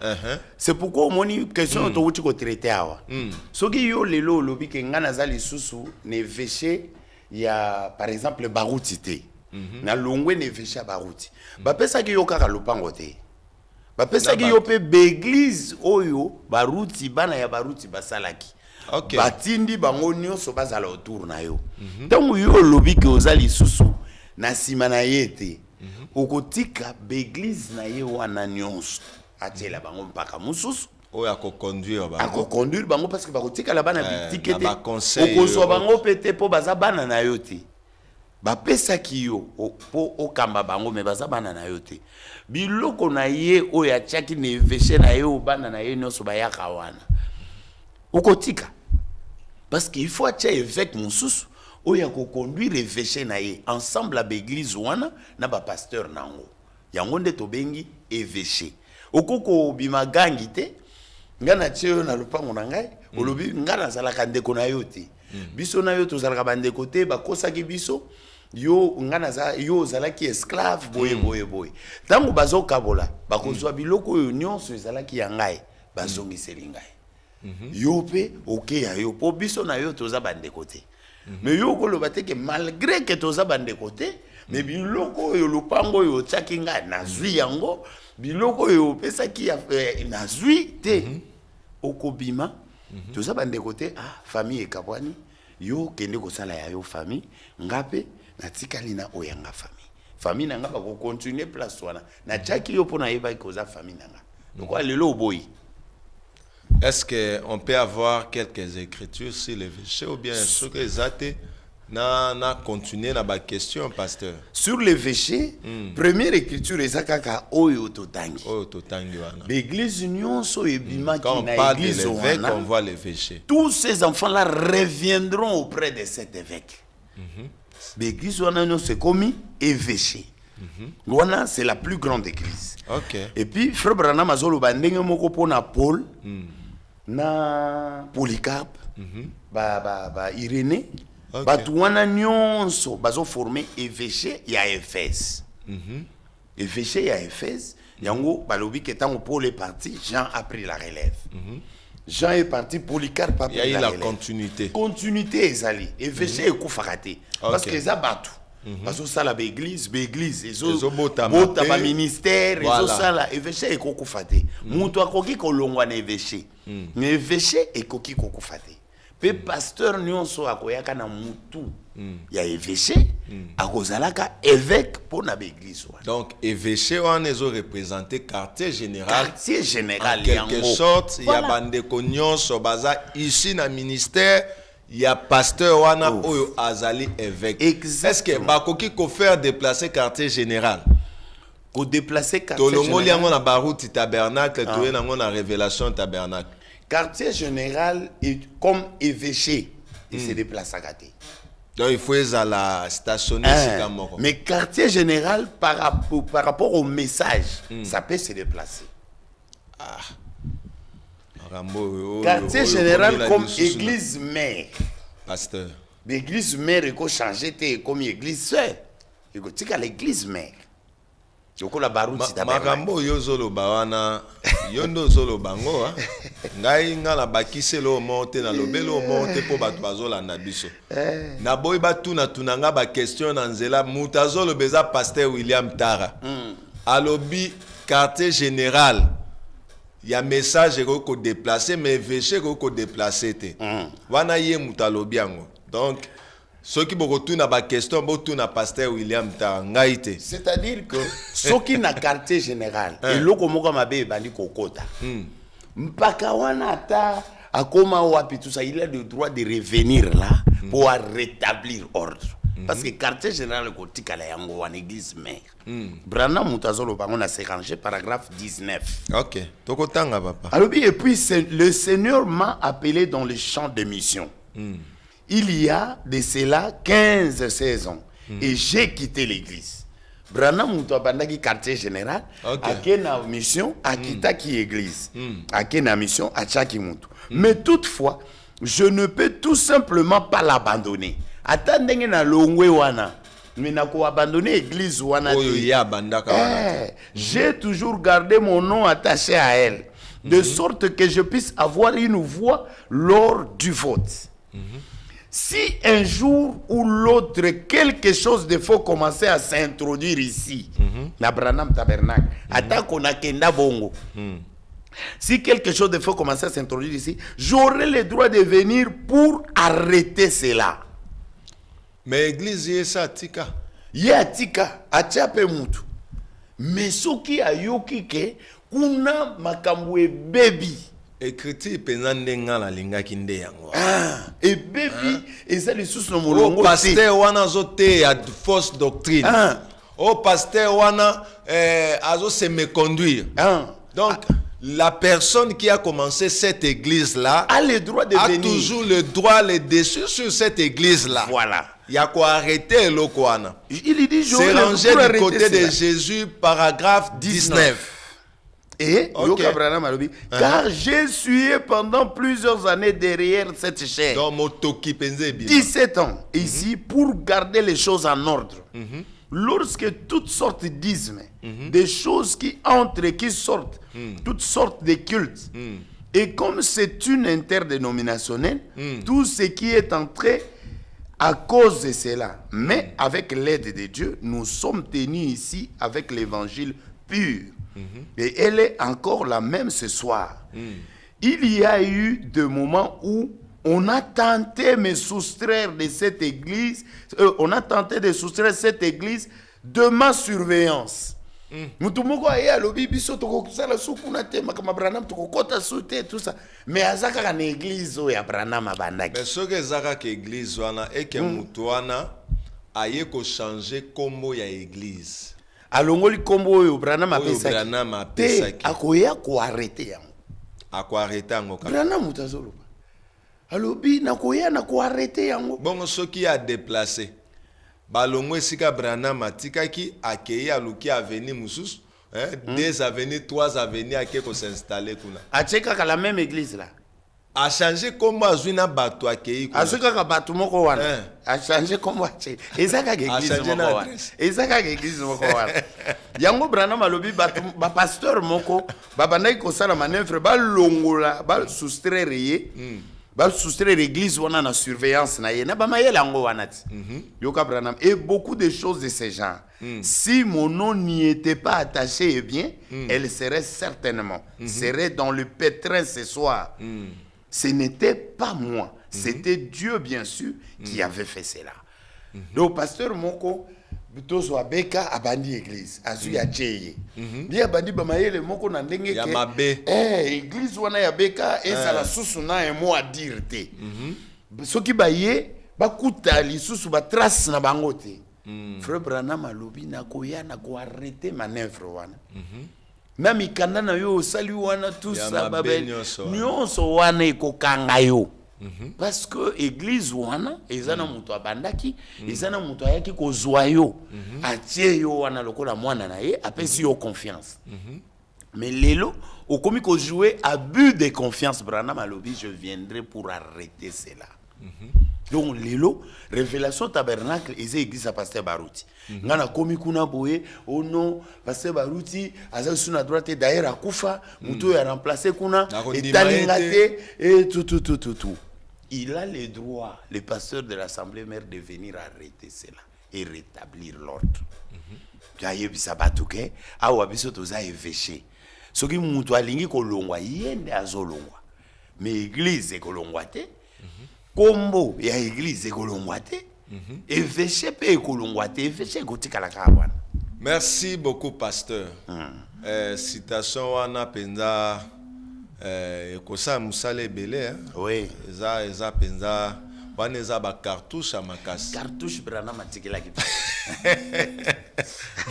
C'est pourquoi on moni question autouti ko traiter awa. Soki yo lelo lobi ke ngana za lisusu ne veche ya par exemple baruti te. Na longwe ne veche baruti. Ba pesa ki yo kaka lopango te. Ba pesa ki yo pe beglise oyo baruti bana ya baruti basalaki. Okay. Batindi bango nyonso bazala autour na yo. Donc yo lobi ke ozali susu na sima na yete. Okotika beglise na ye wana nyonso. Atela bango mpaka mususu. Oya ko conduire bango. Ako conduire bango parce que bakotika la bana bitikete. Ba conseil. Okozwa bango pete po baza bana na yo te. Ba pesa ki yo po okamba bango me baza bana na yo te. Biloko na ye oya chaki ne veche na ye bana na ye nyonso bayaka wana. Okotika. Parce qu'il faut acheter évêque mususu oya ko conduire évêché na ye ensemble à l'église wana na ba pasteur nango. Yango nde to bengi évêché. Okoko bimagangi te ngana tsheo na lupango na ngai olobi ngana zalaka ndeko na yo te. Biso na yo to zalaka bandeko te bakosaki biso yo ngana za yo zalaki esclave boye. Tango bazokabola bakozwa biloko yo nyonso ezalaki ya ngai bazongiseli ngai. Yo pe ok ya yo po biso na yo toza bandeko te. Mais yo koloba te ke malgré que toza bandeko te mais biloko yo lupango yo tshaki ngai nazwi yango biloko yo pesaki ya nazwi te. Okobima toza bandeko te famille ekabwani yo kende kosala ya yo famille ngape natikali na oyanga famille na nga bako continuer place wana na tshaki yo pona yeba koza famille na nga donc lelo boyi. Est-ce qu'on peut avoir quelques écritures sur les véchés ou bien ce que Zate na continuer na ba question pasteur? Sur les véchés, première écriture ezakaka oyo totangi. Oyo totangi wana. L'église nyonso ebima ki na église wana. Quand on parle de l'évêque, on voit les véchés. Tous ces enfants-là reviendront auprès de cet évêque. L'église wana nyonso komi évêché. Wana c'est la plus grande église. Okay. Et puis frère Branham azolo ba ndenge moko pona Paul na Polycarpe ba Irénée batu wana nyonso bazo former évêché ya Éphèse. Évêché ya Éphèse yango balobi ke tango Paul est parti, Jean a pris la relève. Jean est parti, Polycarpe a pris la relève. Il y a eu la continuité. Continuité ezali. Évêché ekufaka te parce que za batu bazo sala ba église ezo bota ba ministère ezo sala évêché ekokufa te. Mutu akoki kolongwa na évêché. Mais évêché ekoki kokufa te. Pe pasteur nyonso akoyaka na mutu ya évêché akozalaka évêque pour na église. Donc évêché on ezo représenter quartier général en quelque yango. Sorte il y a bande nyonso baza ici na ministère. Il y a pasteur wana oyo azali évêque. Est-ce que bakoki ko faire déplacer quartier général? Ko déplacer quartier général. Tolongoli yango na baruti tabernacle, toye nango na révélation tabernacle. Quartier général est comme évêché, il se déplace à côté. Donc il faut la stationner moko. Mais quartier général par rapport au message, ça peut se déplacer. Quartier général comme église mère. Pasteur. L'église mère il faut changer comme église sœur. Il faut dire l'église mère. Yoko la baruti tabernacle. Makambo yo zolo bawana yondo zolo bango ngai ngala bakise lo monte na lobelo monte po batu bazola na biso. Na boy batu na tunanga ba question na nzela mutazolo beza pasteur William Tara. Alobi quartier général. Il y a message ko déplacer mais évêché ko déplacer te. Wana ye mutalobi yango. Donc ceux qui beaucoup na ba question beaucoup na pasteur William Tangaite. C'est-à-dire que ceux qui na quartier général et loko moko mabe bandi kokota. Mpaka wana ta akoma wapi tout ça il a le droit de revenir là pour rétablir ordre. Parce que quartier général kotika la yango en église mère. Branham mutazolo bango na s'arranger paragraphe 19. OK. Tokotanga papa. Alors et puis le Seigneur m'a appelé dans le champ de mission. Il y a de cela 15 saisons et j'ai quitté l'église. Branham mutabandaki quartier général, akena mission, akita ki église. Akena mission, achaki mutu. Mais toutefois, je ne peux tout simplement pas l'abandonner. Attendez na longwe wana. mais nako abandonné l'église wana. J'ai toujours gardé mon nom attaché à elle, de sorte que je puisse avoir une voix lors du vote. Si un jour ou l'autre quelque chose de faux commençait à s'introduire ici, na Branham Tabernacle, attends qu'on a kenda bongo. Si quelque chose de faux commençait à s'introduire ici, j'aurais le droit de venir pour arrêter cela. Mais l'église est ça, tika. Ya tika, achape mutu. Mais soki ayoki ke, kuna makambwe baby. Écriture penandenga la linga kinde yango. Et baby, et ça les sous no molongo. O pasteur wana zote a fausse doctrine. O pasteur wana azo se méconduire. Donc la personne qui a commencé cette église-là a le droit de venir. Toujours le droit, le dessus sur cette église-là. Voilà. Il y a quoi arrêter le Kouana. Il dit c'est rangé du côté de Jésus, paragraphe 19. Et car j'ai sué pendant plusieurs années derrière cette chair. 17 ans ici pour garder les choses en ordre. Lorsque toutes sortes d'ismes, des choses qui entrent et qui sortent, toutes sortes de cultes, et comme c'est une interdénominationnelle, tout ce qui est entré à cause de cela, mais avec l'aide de Dieu, nous sommes tenus ici avec l'évangile pur. Et elle est encore la même ce soir. Il y a eu des moments où on a tenté de me soustraire de cette église, on a tenté de soustraire cette église de ma surveillance. Mutu moko aya lobi biso toko kusala sukuna te makama Branham toko kota sute tout ça mais azaka ka na église o ya Branham abandaki. Mais ce que zaka ke église wana et que mutu wana aye ko changer kombo ya église. Alongoli kombo oyo Branham apesaki. Branham apesaki. Akoya ko arrêter yango. Ako arrêter yango. Branham mutazolo. Alobi nakoya na ko arrêter yango. Bon ce qui a déplacé. Balongo esika Branham atikaki akei aluki avenue mususu, 2 avenues, 3 avenues ake ko s'installer kuna. Acheka ka la même église là. A changé comment azwina bato akei kuna. Azuka ka bato moko wana. A changé comment ache. Ezaka ka église moko wana. Ezaka ka église moko wana. Yango Branham alobi bato ba pasteur moko babandaki ko sala manœuvre ba longola ba soustraire ye. Ba soustraire l'église wana na surveillance na ye na ba mayela yango wana ti. Yoka Branham et beaucoup de choses de ce genre. Si mon nom n'y était pas attaché, eh bien, elle serait certainement serait dans le pétrin ce soir. Ce n'était pas moi, c'était Dieu bien sûr qui avait fait cela. Donc pasteur moko Bitoso abeka abandi église azu ya cheye. Dia abandi bamayele moko na ndenge ke église wana ya beka ezala susu na un mot à dire te. Soki baye bakuta lisusu ba trace na bango te. Frère Branham alobi na koya na ko arrêter manœuvre wana. Na mikanda na yo sali wana tout ça babel. Nyonso wana ekokanga yo. Parce que l'église wana ezana mutu abandaki ezana mutu ayaki kozwa yo atie yo wana lokola mwana na ye apesi yo confiance. Mais lelo okomi ko jouer abus de confiance. Branham alobi je viendrai pour arrêter cela. Donc lelo révélation tabernacle eza église à pasteur Baruti. Ngana komi kuna boye oh non pasteur Baruti aza sur la droite d'ailleurs akufa mutu ya remplacer kuna etalingate et tout. Il a le droit, le pasteur de l'Assemblée mère, de venir arrêter cela et rétablir l'ordre. Jaye bisabatuke, awa biso toza évêché. Soki mutu alingi kolongwa yende azolongwa. Mais église ekolongwa te. Kombo ya église ekolongwa te. Évêché pe ekolongwa te, évêché kotikala ka bwana. Merci beaucoup pasteur. Citation wana penza kosa musale belé oui eza penza waneza ba cartouche à makasi cartouche Branham matikela ki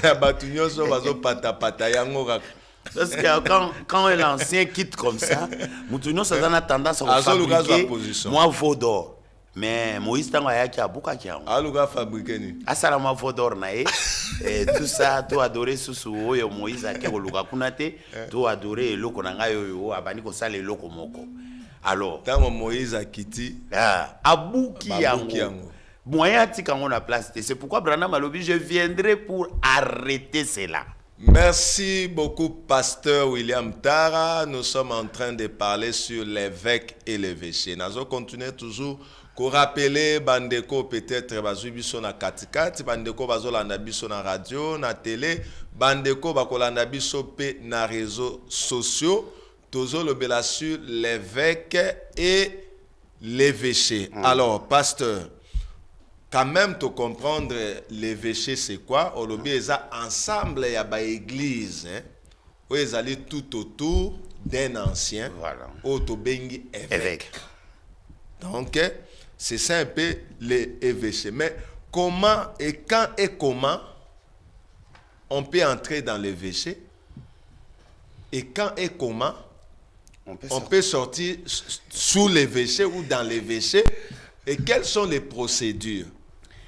na batunyoso bazo pata yango kaka parce que quand l'ancien quitte comme ça mutunyoso a tendance à fabriquer moi veau d'or. Mais Moïse tango ayaki abuka kiango aluka fabriquer ni asala ma veau d'or na et tout ça to adorer susu oyo Moïse akekoluka kuna te to adorer eloko na ngai oyo abani ko sala eloko moko. Alors tango Moïse akiti abuki yango moyen tika on a place. C'est pourquoi Branham alobi je viendrai pour arrêter cela. Merci beaucoup, pasteur William Tara. Nous sommes en train de parler sur l'évêque et l'évêché. Nous allons continuer toujours pour rappeler bandeko peut-être bazui biso na katikati, bandeko bazolanda biso na radio, na télé, bandeko bakolanda biso pe na réseaux sociaux. Toujours le bela sur l'évêque et l'évêché. Alors, pasteur, quand même, te comprendre l'évêché, c'est quoi? On le ensemble, il y a une église, où ils allaient tout autour d'un ancien, où tu évêque. Donc, c'est ça un peu l'évêché. Mais comment et quand et comment on peut entrer dans l'évêché? Et quand et comment on peut sortir sous l'évêché ou dans l'évêché? Et quelles sont les procédures?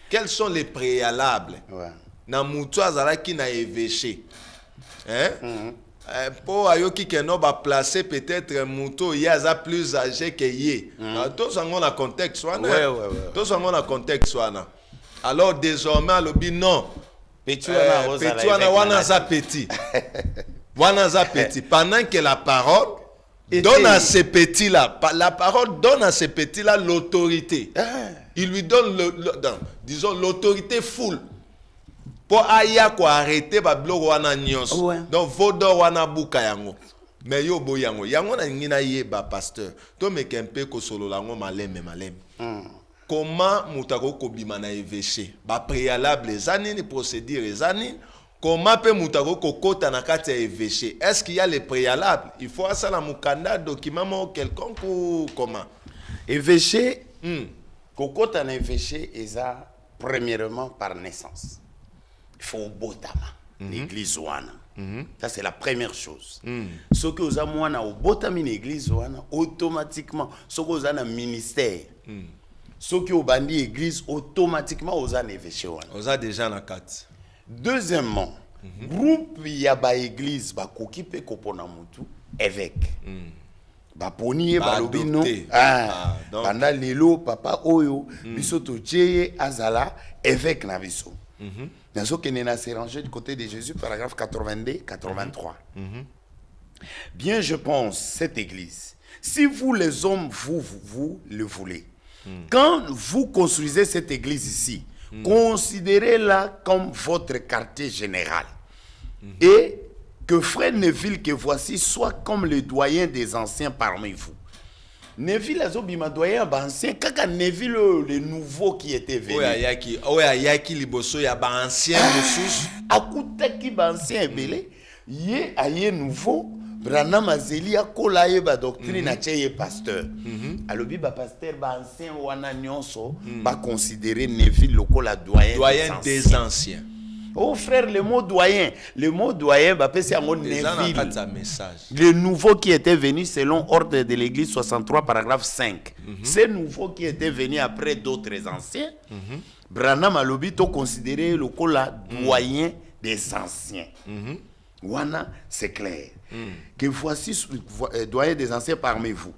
Quels sont les préalables? Na mutu azalaki na évêché. Pour ayoki keno ba placer peut-être mutu yaza plus âgé que yé. Tous en on a contexte wana. Tous en on a contexte wana. Alors désormais lobi non. Petit wana wana za petit. Wana za petit. Pendant que la parole donne à ces petits-là, la parole donne à ces petits-là l'autorité. Il lui donne, disons, l'autorité full. Pour aya quoi arrêter, bablo wana nyos. Donc, vodo wana buka yango. Mais yo bo yango. Yango na ngina ye ba pasteur. To me kempe ko solo lango maleme. Comment moutako kobima na évêché? Ba préalable les années, les procédures les années. Comment peut moutako kokota na kati ya évêché? Est-ce qu'il y a les préalables? Il faut ça la mukanda document quelconque ou comment? Évêché, kokota na évêché eza premièrement par naissance. Il faut botama l'église wana. Ça c'est la première chose. Ce que oza mwana au botami l'église wana automatiquement ce que oza na ministère. Ce que au bandi église automatiquement oza na évêché wana. Oza déjà na kati. Deuxièmement, groupe yaba église ba koki pe kopona mutu évêque. Ba poni ba lobino banda lelo papa oyo biso to tcheye azala évêque na biso. Nazo kenena s'est rangé du côté de Jésus paragraphe 82 83. Bien je pense cette église. Si vous les hommes vous le voulez. Quand vous construisez cette église ici, considérez-la comme votre quartier général. Et que frère Neville que voici soit comme le doyen des anciens parmi vous. Neville azobima doyen ba ancien kaka Neville le nouveau qui était venu. Oyayaki liboso ya ba ancien mosusu akutaki ba ancien ebele ye aye nouveau Branham azeli akola ye ba doctrine na tcheye pasteur. Alobi ba pasteur ba ancien wana nyonso ba considérer Neville lokola doyen des anciens. Oh frère, le mot doyen bah c'est un mot Neville. Le nouveau qui était venu selon ordre de l'église 63 paragraphe 5. C'est nouveau qui était venu après d'autres anciens. Branham alobi to considéré le doyen des anciens. Wana c'est clair. Que voici doyen des anciens parmi vous.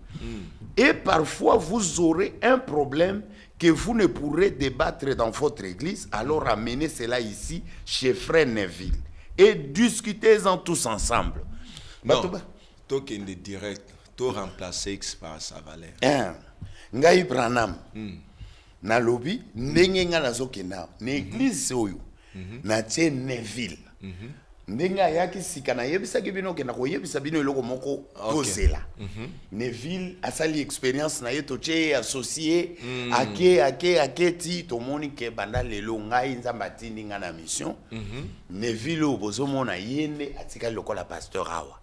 Et parfois vous aurez un problème que vous ne pourrez débattre dans votre église, alors amenez cela ici chez frère Neville et discutez-en tous ensemble. Non, token de direct, to remplacer X par sa valeur. Ngai Branham, na lobby, ndenge nga nazokena, n'église oyo, na tche Neville. Ndenga yaki sikana yebisa kibino kena ko yebisa bino eloko moko tozela. Neville asali expérience na yeto che associé ake ti to moni ke banda lelo ngai nzamba tindi nga na mission. Neville obozo mona yende atika lokola pasteur awa.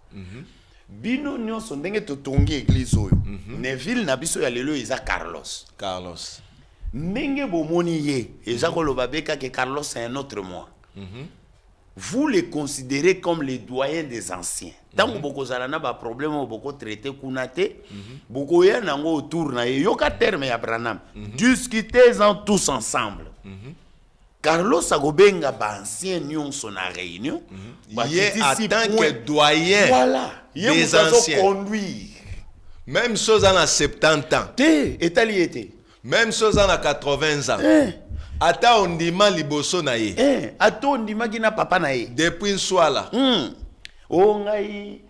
Bino nyonso ndenge to tongi église oyo. Neville na biso ya lelo eza Carlos. Ndenge bo moni ye eza ko loba beka ke Carlos c'est un autre moi. Vous les considérez comme les doyens des anciens. Tant que beaucoup zalana ba problème beaucoup traité kunate, beaucoup ya nango autour na yoka terme ya Branham. Discutez-en tous ensemble. Carlos Agobenga ba ancien nyonso na réunion, en tant que doyen des anciens. Conduire. Même chose en a 70 ans. Etali était. Même chose en a 80 ans. ata ondima liboso na ye ata ondimaki na papa na ye depuis nswala o ngai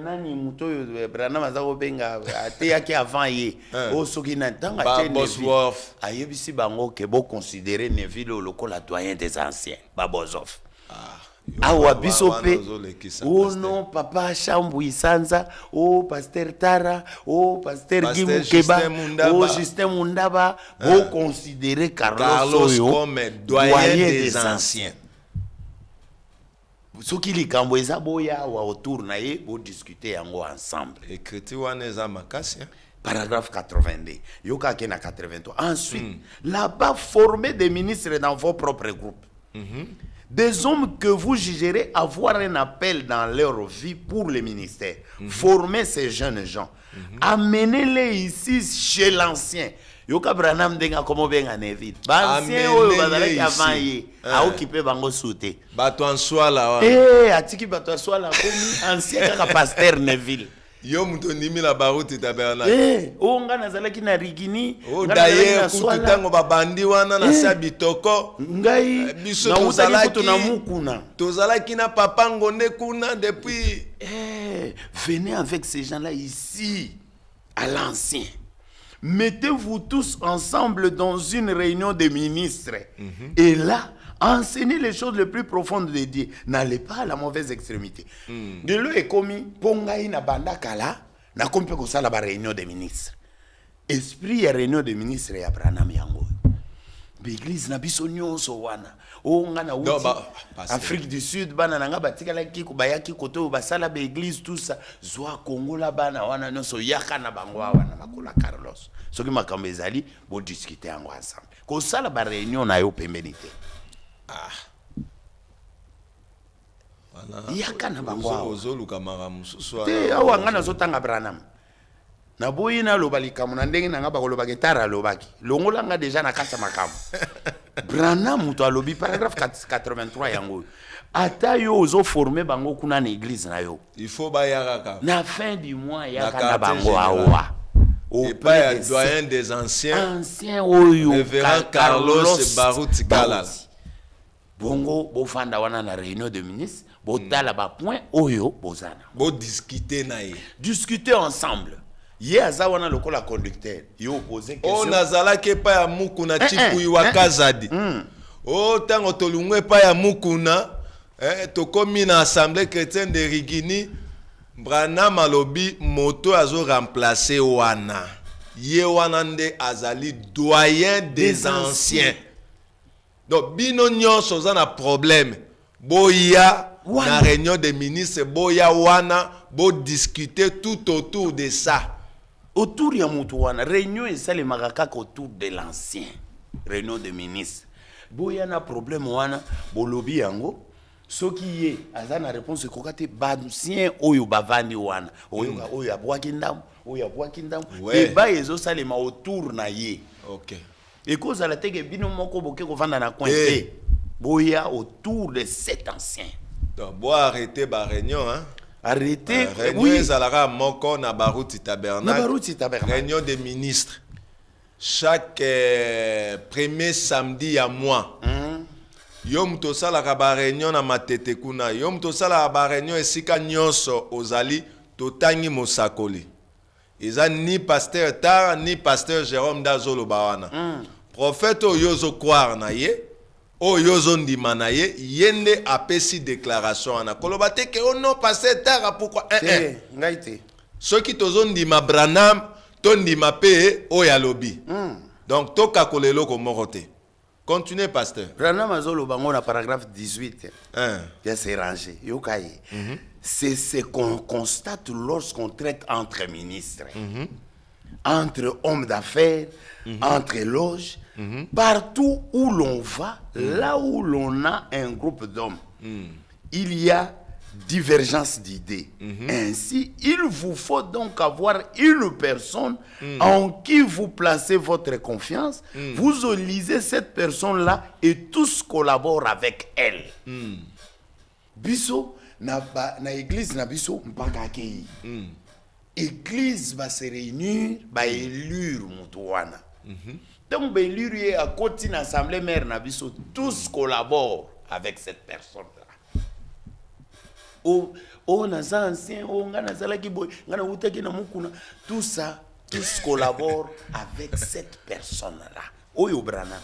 nani muto oyo Branham aza kobenga ateyaki avant ye o soki na ntango atie Bosworth ayebisi bango ke boconsidere Neville oyo lokola doyen des anciens Bosworth awa biso pe o non papa Chambui Sanza o pasteur Tara o pasteur Guy Mukeba o Justin Mundaba boconsidere Carlos oyo comme doyen des anciens. Soki likambo eza boya wa autour na ye bo discuter yango ensemble. Écriture wana eza makasi. Paragraphe 82. Yoka ke na 83. Ensuite, là-bas formez des ministres dans vos propres groupes. Des hommes que vous jugerez avoir un appel dans leur vie pour le ministère. Formez ces jeunes gens. Amenez-les ici chez l'ancien. Yoka Branham denga komo benga Neville. L'ancien oyo bazalaki avant ye. A occupé bango soute. Bato answala wa. Atiki bato answala komi ancien kaka pasteur Neville. Yo muto ndimi la baruti tabernacle. Nga nazalaki na rigini. D'ailleurs kutu tango babandi wana na sa bitoko. Ngai biso na utali na mukuna. Tozalaki na papa ngonde kuna depuis. Venez avec ces gens-là ici à l'ancien. Mettez-vous tous ensemble dans une réunion de ministres. Et là, enseignez les choses les plus profondes de Dieu. N'allez pas à la mauvaise extrémité. De l'eau est commis, pongaï na banda kala, na kompe kosa la réunion des ministres. Esprit ya réunion des ministres ya Branham yango. L'église na biso nyonso wana. O nga na wuti Afrique du Sud bana nanga batikala kiko bayaki koto basala be église tout ça. Zwa Congo la bana wana nyonso yaka na bango wana makola Carlos. Soki makambo ezali bo discuter yango ensemble. Ko sala ba réunion na yo pembeni te. Yaka na bango ozoluka maramususu te awa nga na zotanga Branham. Na boyi na lobali kamuna ndenge nanga bakoloba ketara lobaki. Longola nga déjà na kasa makamu. Branham muto alobi paragraphe 83 yango. Ata yo ozo former bango kuna na église na yo. Il faut bayaka. Na fin du mois yaka na bango awa. Au père doyen des anciens. Ancien oyo révérend Carlos Baruti Kalala. Bongo bofanda wana na réunion de ministres, botala ba point oyo bozana. Bo discuter na ye. Discuter ensemble. Ye azawana lokola conducteur. Yo poser question. O nazala ke pa ya mukuna chipu iwa kazadi. O tango tolungwe pa ya mukuna tokomi na assemblée chrétienne de Rigini. Branham alobi moto azo remplacer wana. Ye wana nde azali doyen des anciens. Donc bino nyonso za na problème. Boya na réunion des ministres boya wana bo discuter tout autour de ça. Autour ya mutu wana réunion esale makaka autour de l'ancien. Réunion des ministres. Boya na problème wana bolobi yango. Soki ye azana réponse kokate bancien oyo bavandi wana oyo abwaki ndam oyo abwaki ndam et ba ezo salema autour na ye. OK. Et cause à la tege bino moko boke ko vanda na coin te boya autour de cet ancien. Donc bo arrêter ba réunion Arrêter oui ezalaka moko na Baruti tabernacle. Na Baruti tabernacle. Réunion des ministres. Chaque premier samedi à mois. Yom to sala ka ba réunion na matete kuna. Yom to sala ba réunion esika nyonso ozali totangi mosakoli. Eza ni pasteur Tara ni pasteur Jérôme Dazolo bawana. Prophète oyozo croire na ye, oyozo ndima na ye, yende apesi déclaration ana. Koloba te ke ono pasteur Tara pourquoi ngaite. Ceux qui tozo ndima Branham, to ndima pe oyalobi. Donc toka kolelo ko morote. Continuez, pasteur. Branham azolo bango na paragraphe 18. Ya se ranger. Yokaye. C'est ce qu'on constate lorsqu'on traite entre ministres, entre hommes d'affaires, entre loges, partout où l'on va, là où l'on a un groupe d'hommes, il y a divergence d'idées. Ainsi, il vous faut donc avoir une personne en qui vous placez votre confiance. Vous lisez cette personne-là et tous collaborent avec elle. Biso na église na biso mpaka akei. Église va se réunir, va élire mutu wana. Donc, ben, lui, à côté de l'Assemblée mère, tous collaborent avec cette personne-là. On a ça ancien, on a ça qui boy, on a outé qui na mukuna. Tout ça, tous collaborent avec cette personne-là. Oyo Brana,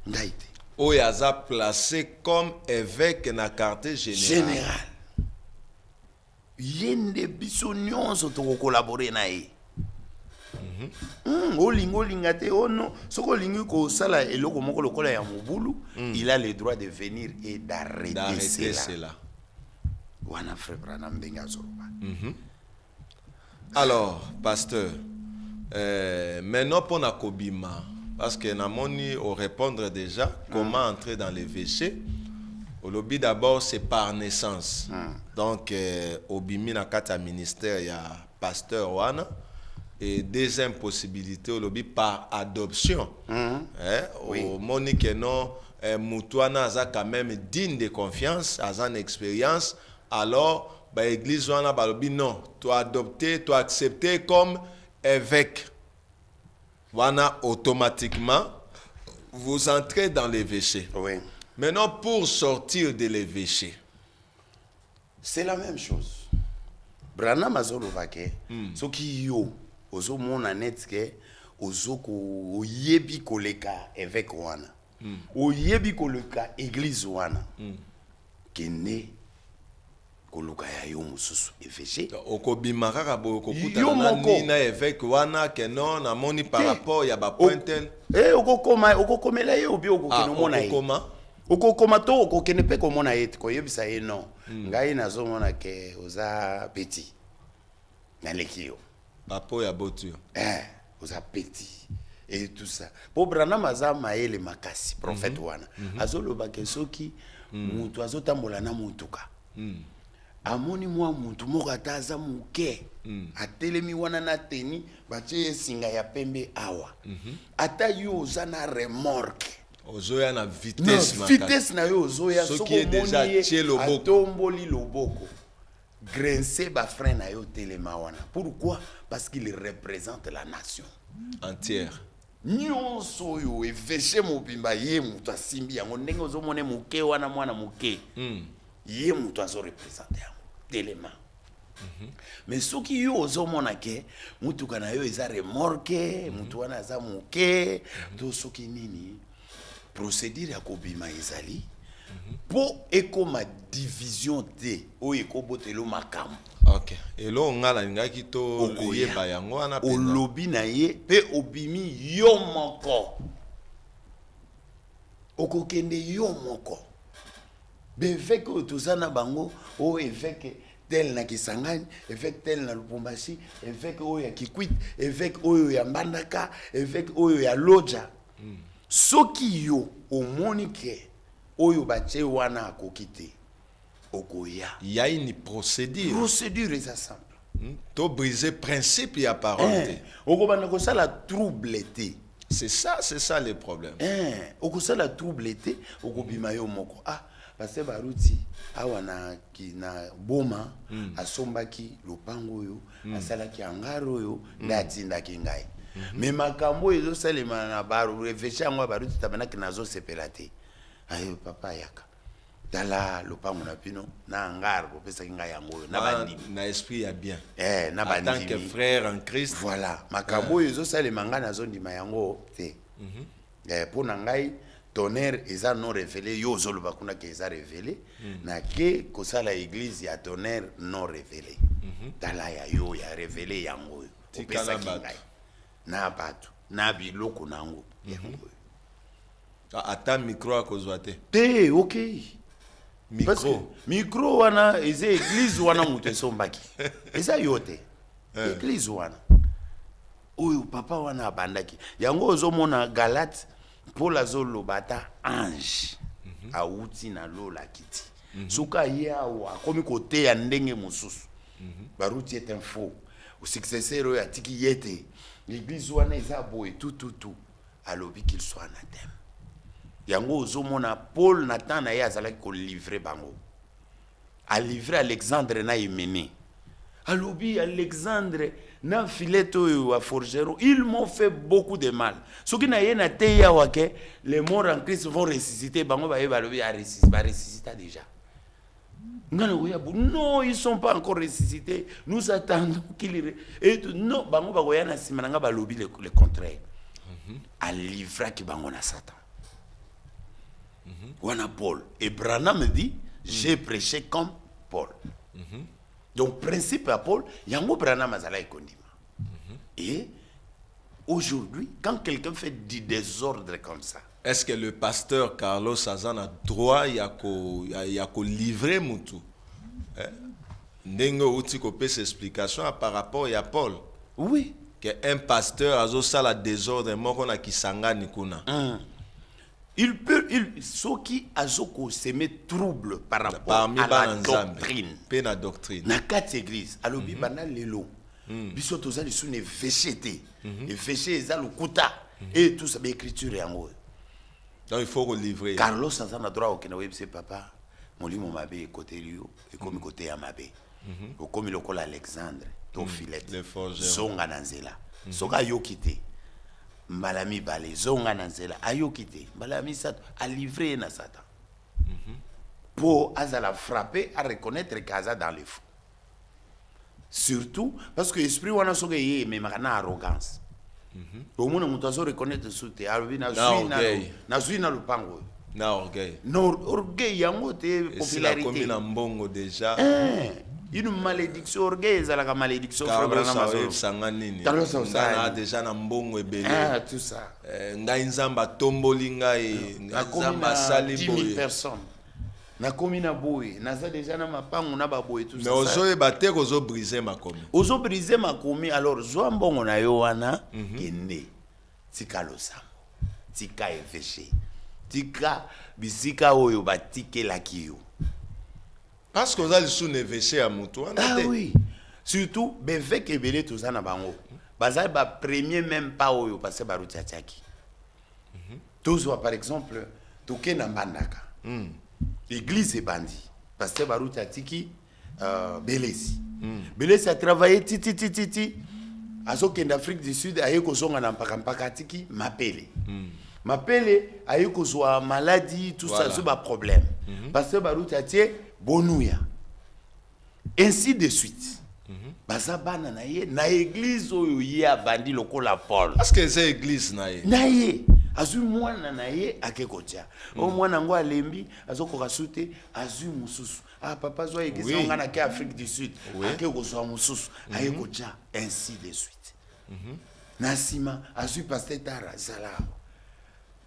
ndaite. Oyaza placé comme évêque na quartier général. Yende biso nyonso to collaborer na ye. Olinga te ono soko lingi ko sala eloko moko lokola ya mobulu, il a le droit de venir et d'arrêter cela. Wana frère Branham benga zoroba. Alors, pasteur, maintenant pour na kobima, parce que namoni au répondre déjà comment entrer dans les péchés. Au lobby d'abord c'est par naissance. Donc obimi na kata ministère ya pasteur wana. Et deuxième possibilité au lobby par adoption. Oui. Au monique non Moutouana a quand même digne de confiance, a une expérience. Alors bah église wana ba lobby non, toi adopté, toi accepté comme évêque. Wana automatiquement vous entrez dans l'évêché. Oui. Maintenant pour sortir de l'évêché, c'est la même chose. Branham azolovake soki yo ozo mona netke ozo ko yebi koleka évêque wana oyebi koleka église wana kene koluka ya yo mususu évêché okobima kaka boyo kokutana na évêque wana ke non na moni par rapport ya ba pointen okokomela ye obi okokeno mona ye okokoma to okokene pe komona ye koyebisa ye non ngai nazomona ke oza petit na lekio papo ya botu oza petit et tout ça pour Branham aza maele makasi prophète wana azoloba ke soki mutu azotambola na mutuka amoni mwa mutu moko ataza muke atelemi wana na teni batie singa ya pembe awa ata yo oza na remorque ozoya na vitesse makasi vitesse na yo ozoya soko moni atomboli loboko grincer ba frein na yo telema wana. Pourquoi? Parce qu'il représente la nation entière. Nyonso yo évêché mobimba ye mutu asimbi yango ndenge ozomone muke wana mwana muke ye mutu azo représenter yango telema. Mais soki yo ozomona ke mutu kana yo eza remorque mutu wana aza muke to soki nini procédure ya kobima ezali po ekoma division te oyo ekobotelo makambo. OK. Elo ngala ngaki to yeba yango wana pe olobi na ye pe obimi yo moko okokende yo moko beveke otozana bango o évêque tel na Kisangani, évêque tel na Lubumbashi, évêque oyo ya Kikwit, évêque oyo ya Mbandaka, évêque oyo ya Loja. Soki yo omoni ke oyo bache wana akokite okoya. Il y a une procédure. Procédure est simple. To briser principe ya parole. Okobana ko sala troubleté. C'est ça le problème. Okosala troubleté, okobima yo moko. Parce que baruti awana ki na boma asombaki lopango yo asalaki angaro yo ndatinda kingai. Mais makambo ezo salema na baru refeshi yango baruti tabanaki nazo sepelate. Ayo papa yaka. Dala lopango na pino na angaro kopesa kingai yango na bandimi. Na esprit ya bien. Na bandimi. En tant que frère en Christ. Voilà, makambo ezo salema nga nazo ndima yango te. Pour nangai tonnerre eza non révélé yo zoloba kuna ke eza révélé na ke kosala église ya tonnerre non révélé dala ya yo ya révélé yango opesa kingai na batu na biloko nango yango ata micro akozwa te OK micro wana eza église wana mutu esombaki eza yo te église wana oyo papa wana abandaki yango ozomona Galate Paul azolo bata ange auti na lola kiti suka yawa komi kote ya ndenge mususu baruti est un faux au successeur ya tiki yete l'église wana eza boye tout alobi qu'il soit anathème yango ozomona Paul Nathan na ye azalaki ko livrer bango a livrer Alexandre na Yéméné alobi Alexandre na fileto ou à forgeron, ils m'ont fait beaucoup de mal. Ce qui n'a rien à dire, les morts en Christ vont ressusciter, bango va ressusciter déjà. Non, ils ne sont pas encore ressuscités. Nous attendons qu'ils... Non, bango va goyana simananga ba lobby le contraire. À livrer qui bango na Satan. Wana Paul. Et Branham me dit, j'ai prêché comme Paul. Donc, principe à Paul, yango Branham azala ekondima. Et aujourd'hui, quand quelqu'un fait du désordre comme ça, est-ce que le pasteur Carlos Azan a droit ya ko livrer mutu? Nengo uti ko pese explication par rapport à Paul. oui. Que un pasteur a sala désordre moko na kisangani kuna. Il peut, ceux qui azoko s'aimer trouble par rapport parmi à la doctrine. Pena doctrine. Na quatre églises, alobi bana lelo. Biso tozali sous ne véchété. Les véchés za lukuta et tout ça l'écriture est en haut. Donc il faut livrer. Carlos Santana droit au Kenya c'est papa. Molimo mabe côté Lio et comme côté Amabe. Au comme le col Alexandre, ton filet. Zonga nanzela. Soka yokite. Malami bale zonga nanzela ayokite. Malami sat a livré na Satan. Pour azala frapper à reconnaître Kaza dans les fous. Surtout parce que l'esprit wana soke yé mais na arrogance. Au moins on doit reconnaître soute albi na zui na lupango. Na orgueil. No orgueil yango te popularité. C'est la commune mbongo déjà. Une malédiction orgueil za la malédiction Carlos Sanganini. Carlos Sanganini déjà na mbongo ebele. Tout ça. Ngai nzamba tomboli ngai nzamba sali 10 000 personnes. Na komina boye, naza déjà na mapango na baboye tout ça. Mais ozo ebate ozo briser makomi. Ozo briser makomi alors zo mbongo na yo wana kende. Tika losambo. Tika évêché. Tika bisika oyo batike la kiyo. Parce que vous allez sous évêché à Moutou. Ah oui. Surtout bevek ebele tout ça na bango. Bazai ba premier même pas oyo parce que baruti ataki. Tous par exemple toke na bandaka. L'église est bandit. Parce que Baruch Atiki, Belesi. Belesi a travaillé titi. Azoke d'Afrique du Sud, a eu kozonga na mpaka tiki, Mapele. Mapele a eu kozwa maladie, tout ça, c'est un problème. Parce que Baruch Atiki, Bonouya. Ainsi de suite. Baza bana na ye, na église oyo ye a bandi lokola Paul. Parce que c'est église na ye. Na ye. Azu mwana na ye akekotia. O mwana ngo alembi azoko kasute azu mususu. Ah papa zo ekisi nga na ke Afrique du Sud. Akeko zo mususu ayekotia ainsi de suite. Nasima azu pasteur Tara Zala.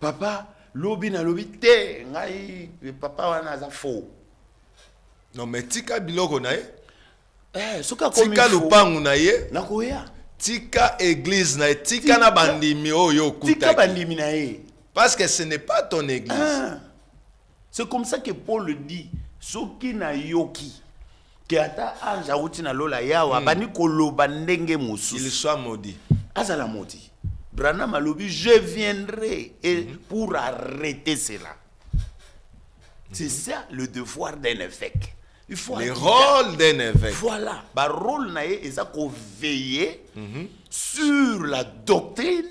Papa lobi na lobi te ngai papa wana za faux. Non mais tika biloko na ye. Soka komi tika lupangu na ye. Nakoya. Tika église na tika na bandimi oyo kutaki. Tika bandimi na ye. Parce que ce n'est pas ton église. C'est comme ça que Paul dit, soki na yoki que ata anja uti na lola yawa bani koloba ndenge mususu. Il soit maudit. Azala maudit. Branham alobi je viendrai et pour arrêter cela. C'est ça le devoir d'un évêque. Il faut le rôle d'un évêque. Voilà. Le rôle nae est ça veiller sur la doctrine,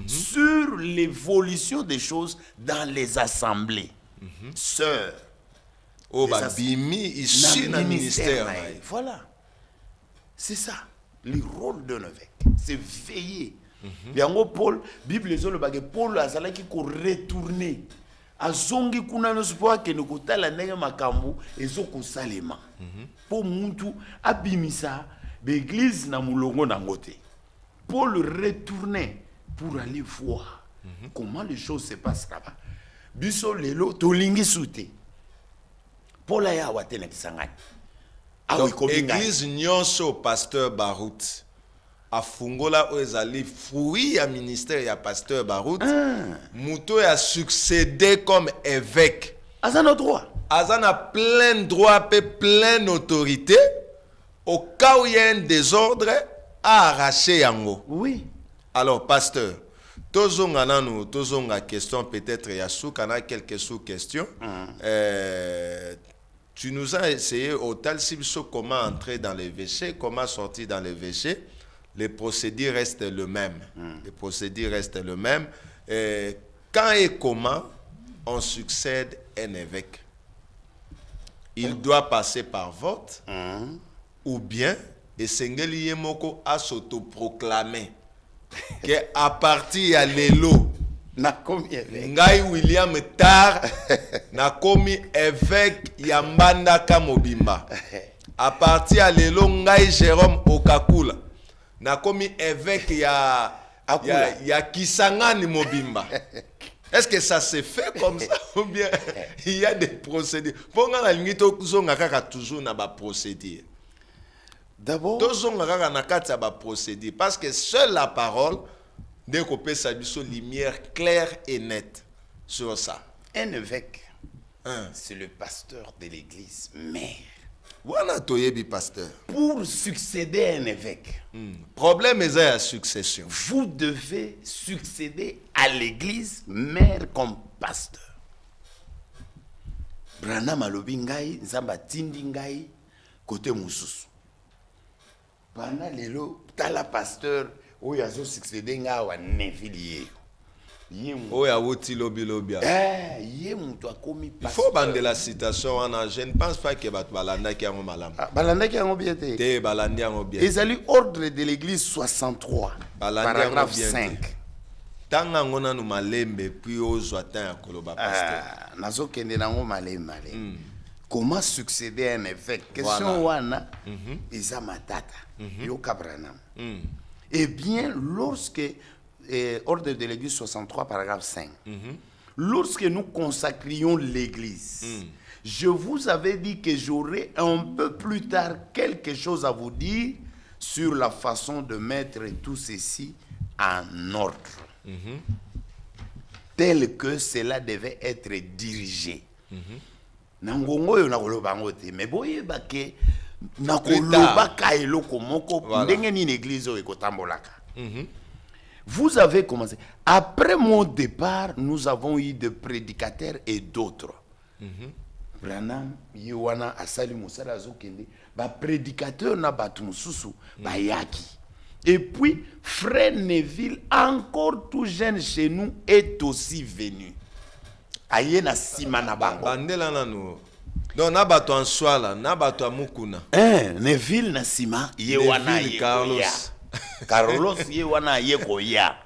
sur l'évolution des choses dans les assemblées. Sœurs. Oh bah bimi ici dans le ministère. Voilà. C'est ça. Le rôle d'un évêque. C'est veiller. Yango Paul, Bible les le bagage Paul azala qui ko retourner. Azongi kuna no spoa ke nokotala ndenge makambo ezoko salema po muntu abimisa l'église na mulongo na ngote. Paul retournait pour aller voir comment les choses se passent là-bas. Biso lelo tolingi sute. Paul aya watena kisangani. Donc église nyonso pasteur Barout afungola ezali fruit ya ministère ya pasteur Barout muto a succédé comme évêque azana droit azana plein droit et pleine autorité au cas où il y a un désordre à arracher yango. Oui. Alors pasteur tozonga nanu tozonga question peut-être ya soukana quelques sous-questions. Tu nous as essayé au tal sibso comment entrer dans les véchés, comment sortir dans les véchés. le procédé reste le même. Le procédé reste le même. Quand et comment on succède un évêque? Il doit passer par vote ou bien Esengeli Yemoko a s'autoproclamé que à partir de l'élo, Ngai William Tar nakomi évêque Yambanda Kamobimba. À partir de l'élo, Ngai Jérôme Okakula nakomi évêque ya Kisangani Mobimba. Est-ce que ça se fait comme ça ou bien il y a des procédures? Pour nga ngito kuzonga kaka toujours na ba procédure. D'abord, Tozonga kaka na kati ya ba procédure parce que seule la parole de kopé sa biso lumière claire et nette sur ça. un évêque, c'est le pasteur de l'église mère. Wana toyebi pasteur. Pour succéder à un évêque, Problème est la succession. vous devez succéder à l'église mère comme pasteur. Branham alobi ngai nzamba tindi ngai côté mususu. Bana lelo tala pasteur oyo azo succéder nga wa Neville. Oya woti lobi lobia. Ye mutu akomi Il pasteur. faut bande la citation wana, je ne pense pas que bat balanda ki yango malam. Balanda ki yango bien te. Te balandi yango bien. Ezali ordre de l'église 63 Balandi paragraphe yango bien 5. Tanga ngona no malembe puis ozwa tan ya koloba pasteur. Nazo kende nango malé. Comment succéder à un évêque? Question wana eza matata. Yo kabranam. Eh bien, lorsque ordre de l'église 63 paragraphe 5. Lorsque nous consacrions l'église, je vous avais dit que j'aurais un peu plus tard quelque chose à vous dire sur la façon de mettre tout ceci en ordre. Tel que cela devait être dirigé. Nangongo yo nakoloba ngote mais boyeba ke nakoloba ka eloko moko ndenge ni église oyo ekotambolaka. Vous avez commencé. Après mon départ, nous avons eu des prédicateurs et d'autres. Branham, Yowana, Asali Moussala Azokende, ba prédicateur na batu mususu, ba yaki. Et puis, frère Neville, encore tout jeune chez nous, est aussi venu. Aye na sima na bango. Bandela nanu. Donc na bato en swala, na bato amukuna. Neville na sima, Yowana ye Carlos. Carlos ye wana ye koya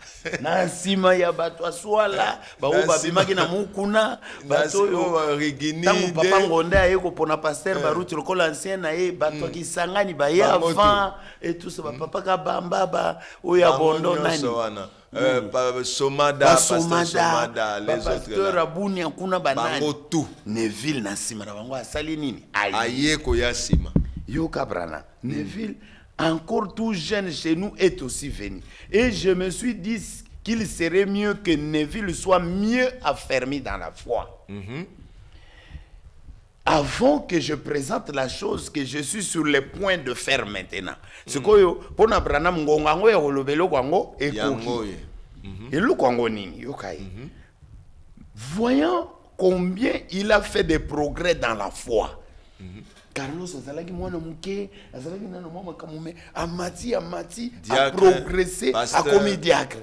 na sima ya bato aswala bawo babimaki na mukuna bato yo rigini tangu papa ngonde aye ko pona pasteur baruti lokola ancien na ye bato kisangani ba ya avant et tout ça papa ka bamba ba oya bondo nani Somada les autres pasteur abuni akuna banani bango tout Neville na sima na bango asali nini aye ko ya sima yo kabrana Neville encore tout jeune chez nous est aussi venu. Et je me suis dit qu'il serait mieux que Neville soit mieux affermi dans la foi. Avant que je présente la chose que je suis sur le point de faire maintenant. Ce que pour Abraham ngongango ya olobelo kwango ekoki. Et le kwango nini yokai. Voyons combien il a fait des progrès dans la foi. Carlos azalaki mwana muke azalaki nano mama kamume amati a progressé a commis diacre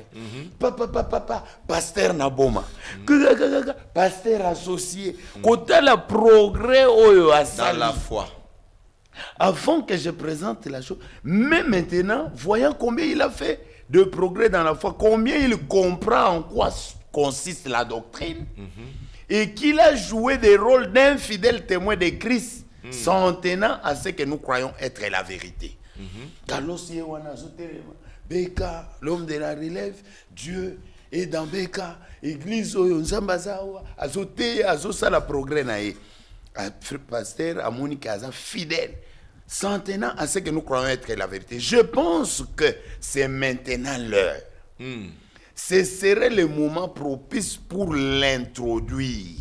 papa pasteur na boma pasteur associé kota la progrès oyo asali dans la foi. Avant que je présente la chose, mais maintenant voyons combien il a fait de progrès dans la foi, combien il comprend en quoi consiste la doctrine et qu'il a joué des rôles d'un fidèle témoin de Christ. S'en tenant à ce que nous croyons être la vérité. Carlos Yewana Zotelema, Beka, l'homme de la relève, Dieu est dans Beka, Église Oyonzambazawa, Azote, Azosala progrès nae. Pasteur Amonika Aza fidèle, s'en tenant à ce que nous croyons être la vérité. Je pense que c'est maintenant l'heure. Ce serait le moment propice pour l'introduire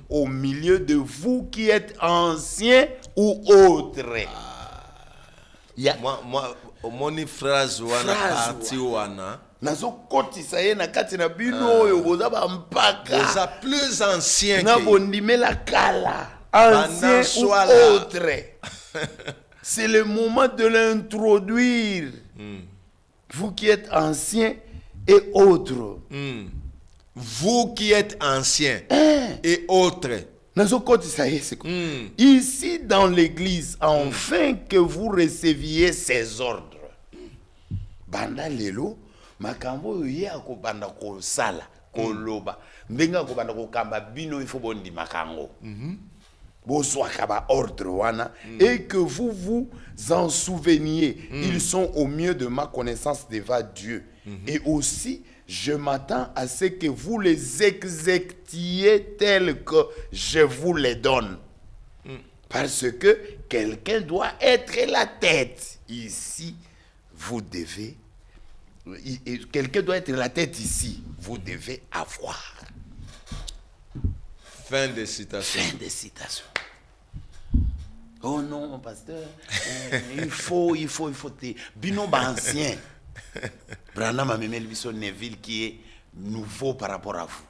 au milieu de vous qui êtes anciens ou autres. Moi, moni phrase wana parti wana. Nazo koti saye na kati na bino oyo boza ba mpaka. Boza plus ancien na bondime la kala. Ancien ou autre. C'est le moment de l'introduire. vous qui êtes anciens et autres. Vous qui êtes anciens et autres. Ici dans l'église, afin que vous receviez ces ordres. Banda lelo, makambo ye akobanda ko sala, ko loba. Mbenga akobanda ko kamba bino ifo bondi makango. Bozwa kaba ordre wana et que vous vous en souveniez. Ils sont au mieux de ma connaissance devant Dieu. Et aussi, je m'attends à ce que vous les exécutiez tels que je vous les donne. Parce que quelqu'un doit être la tête. Ici, vous devez... Quelqu'un doit être la tête ici. Vous devez avoir. Fin de citation. Fin de citation. Oh non, pasteur. il faut. Bino ancien. Branham a même Bison Neville qui est nouveau par rapport à vous.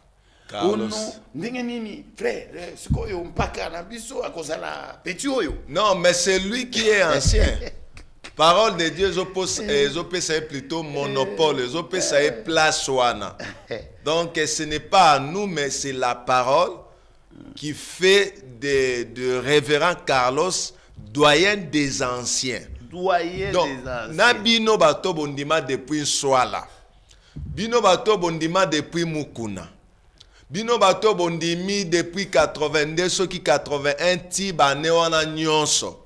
Carlos. Oh non, nini, frère, ce qu'on a pas cannabis à cause de la petit oyo. Non, mais c'est lui qui est ancien. Parole de Dieu, c'est plutôt monopole, c'est place wana. Donc ce n'est pas à nous, mais c'est la parole qui fait de révérend Carlos doyen des anciens. Doyen donc, des anciens. Na bino bato bondima depuis Swala. Bino bato bondima depuis Mukuna. Bino bato bondimi depuis 82, ceux qui 81 ti bane wana nyonso.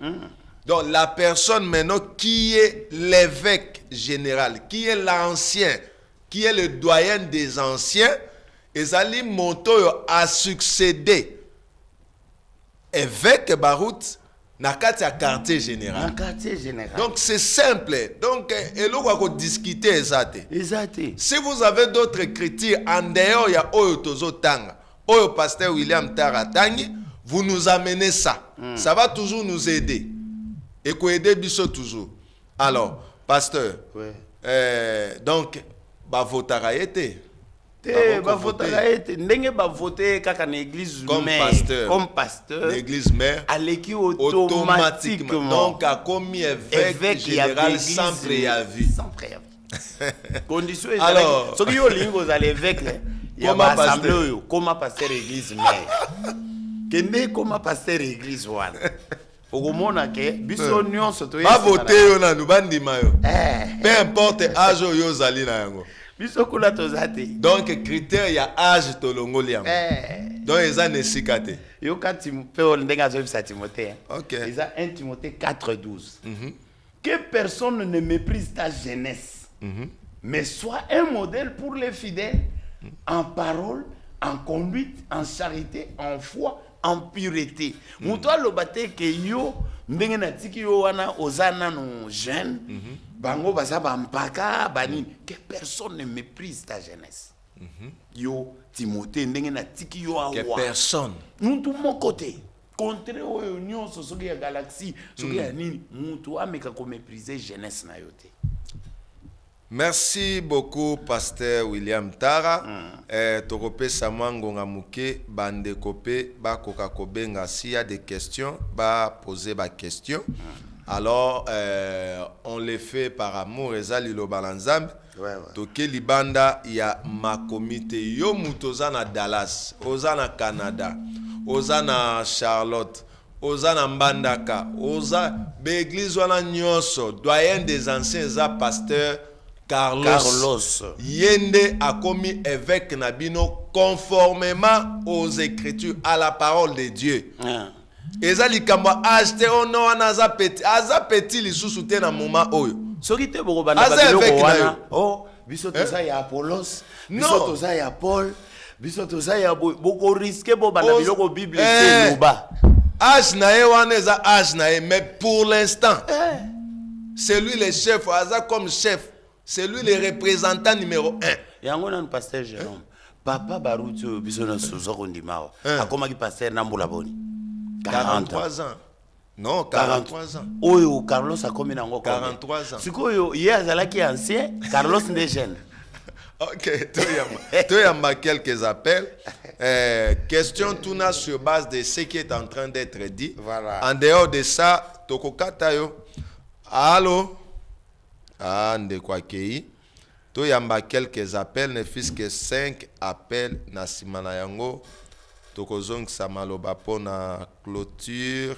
Donc la personne maintenant qui est l'évêque général, qui est l'ancien, qui est le doyen des anciens, ezali monto a succédé évêque Barout na kati ya quartier général. Donc c'est simple. Donc eloko ko discuter ezate. Si vous avez d'autres écritures en dehors ya oyo tozotanga, oyo pasteur William Taratangi, vous nous amenez ça. Ça va toujours nous aider. Et qu'on aide biso toujours. Alors, pasteur, donc ba votara été. Comme pasteur, l'église mère, automatiquement. Donc, a commis évêque général sans préavis. Condition alors, ce qui est l'évêque, il y a pas assemblée comme pasteur l'église mère. Kende comme pasteur l'église wana. Okomona ke biso nyonso to ba voter yo na nubandima yo. Peu importe âge yo zali na yango. Donc, critère, il y a âge de l'ongoliam. Donc, ils ont des cicatrices. Il y a Timothée. Ok. Il y a 1 Timothée 4:12. Que personne ne méprise ta jeunesse, mais sois un modèle pour les fidèles en parole, en conduite, en charité, en foi, en pureté. Moutoua lobate ke yo ndenge na tiki yo wana ozana no jeune. Bango basaba mpaka banini que personne ne méprise ta jeunesse. Yo Timothée ndenge na tiki yo awa. Que personne. Nous tout mon côté. Contre oyo nyonso soki ya galaxie, soki ya nini, mutu ameka ko mépriser jeunesse na yote. Merci beaucoup, pasteur William Tara. Torope Samangonga Muke, bande kopé, ba koka kobenga s'il y a des questions, ba poser ba question. Alors, on les fait par amour, ezali lo balanzam. Toke libanda ya ma comité yo mutozana Dallas, ozana Canada, ozana Charlotte, ozana Mbandaka, oza l'église wana nyonso, doyen des anciens za pasteur Carlos. Yende a commis évêque Nabino conformément aux écritures, à la parole de Dieu. Ezali kamba acheté ono anaza petit lisusu te na moment oyo. Soki te boko bana babilo wana. Oh, biso toza ya Apollos, biso toza ya Paul, biso toza ya boko risquer bo bana biloko Bible te loba. Age na e wana eza age na e, mais pour l'instant c'est lui le chef, aza comme chef. C'est lui le représentant numéro 1. Yango na pasteur Jérôme. Papa Baruto biso na sozoko ndimao. Akoma ki pasteur Nambola Boni. 43 ans. Non, 43 ans. Oyo Carlos a commis nango 43 ans. Sikoyo ye azalaki ancien, Carlos n'est jeune. OK, toyamba quelques appels. Question tuna sur base de ce qui est en train d'être dit. Voilà. En dehors de ça, tokokata yo. Allô? Ah, ndekwa kei. toyamba quelques appels ne fils que 5 appels na nsima na yango tokozongisa maloba mpona clôture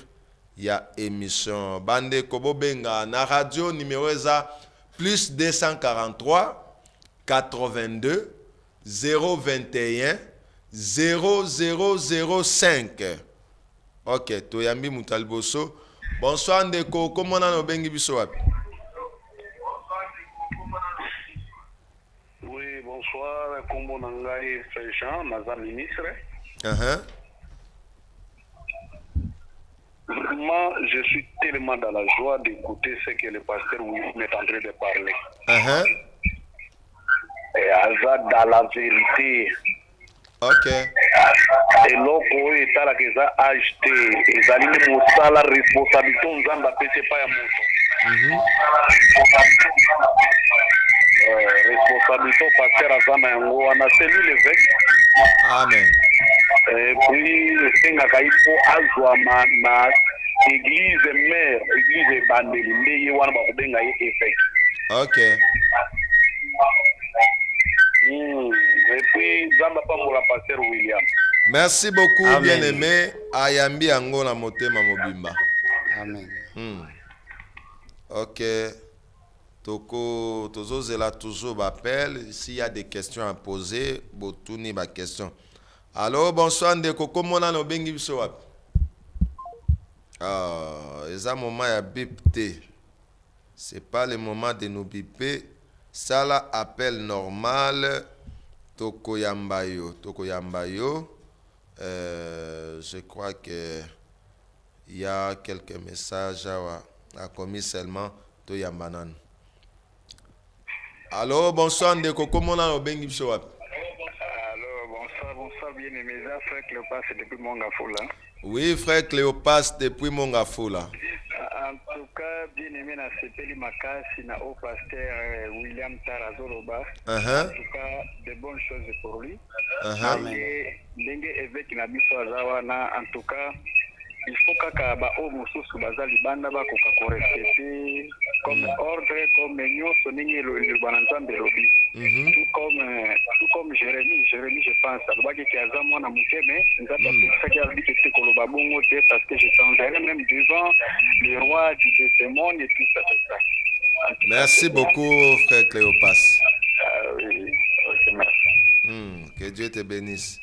ya émission bandeko bobenga na radio numéro eza plus 243 82 021 0005. Ok, toyambi mutalboso. Bonsoir ndeko, comment on a bengi biso wapi? Oui, bonsoir, kombo nangai Jean, naza ministre. Vraiment, je suis tellement dans la joie d'écouter ce que le pasteur William est en train de parler. Et Aza dans la vérité. Ok. Et loko etala que za acheté ezali ni mosala responsabilité nzamba pese pa ya moto. Responsabilité pasteur azana yango wana c'est lui l'évêque. Amen. Et puis senga kaipo azwa na église mère église bandeli ndeye wana ba kubenga évêque. Ok. Et puis zamba pa pour la pasteur William. Merci beaucoup, Amen. bien-aimé. Ayambi yango na motema mobimba. Amen. Ok. Toko, tozozela toujours appel. S'il y a des questions à poser, botuni ba question. Alors, bonsoir ndeko, comment on a no bengi biso wapi? Eza moment ya bip te. C'est pas le moment de nous biper. Ça là appel normal. Toko yambayo. Je crois que il y a quelques messages à commis seulement to yambanan. Allô, bonsoir ndeko, comment on a bengi biso wapi? Alors, bonsoir, bien-aimé, frère Cléopas depuis Mongafoula. Oui, frère Cléopas depuis Mongafoula. En tout cas, bien-aimé, na sepeli makasi na au pasteur William Tarazoloba. En tout cas, de bonnes choses pour lui. Ndenge évêque na biso azawana, en tout cas, il faut kaka ba o mususu bazali banda ba ko respecter comme ordre comme nyonso ningi le bananzambe lobi. Tout comme Jérémie je pense alobaki ki aza mwana muke mais nzapa pesaki alobi ke te koloba bongo te parce que je t'enverrai même devant les rois de ce monde et tout ça. Merci beaucoup frère Cléopas. Oui, ok, merci. Que Dieu te bénisse.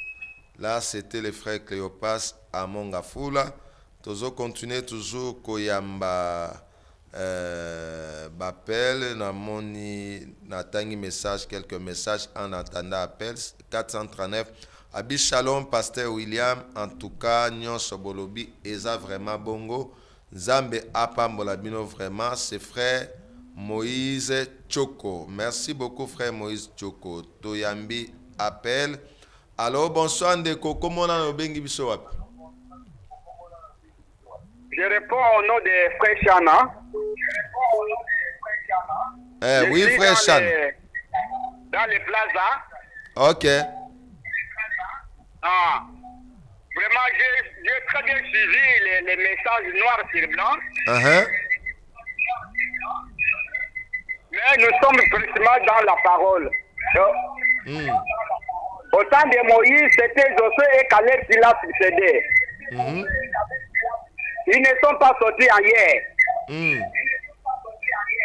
Là, c'était le frère Cléopas à Mongafoula. Tozo continuer toujours koyamba bapel na moni na tangi message quelques messages en attendant appel 439 Abi Shalom pasteur William en tout cas nyonso bolobi eza vraiment bongo Nzambe apambola bino vraiment c'est frère Moïse Choko. Merci beaucoup frère Moïse Choko. Toyambi appel. Alors bonsoir ndeko, comment on a bengi biso wapi? Je réponds au nom de frère Chana. Oui, frère Chan. Dans les plazas. Ok. Vraiment, j'ai très bien suivi les messages noirs sur blanc. Mais nous sommes précisément dans la parole. Au temps de Moïse, c'était Josué et Caleb qui l'a succédé. Ils ne sont pas sortis ailleurs.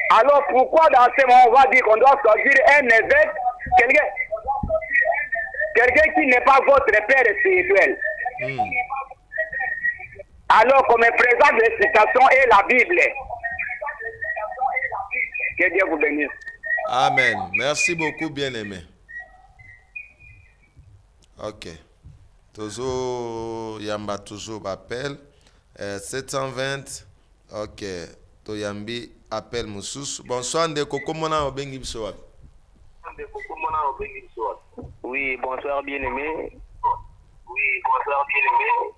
Alors pourquoi dans ce moment on va dire qu'on doit choisir un évêque, quelqu'un qui n'est pas votre père spirituel? Alors qu'on me présente les citations et la Bible. Que Dieu vous bénisse. Amen. Merci beaucoup, bien-aimé. Ok. Toujours, Yamba toujours appel. 720. Ok. Toyambi appel Moussous. Bonsoir, Ndeko. Comment on a bengi biso? Oui, bonsoir, bien-aimé.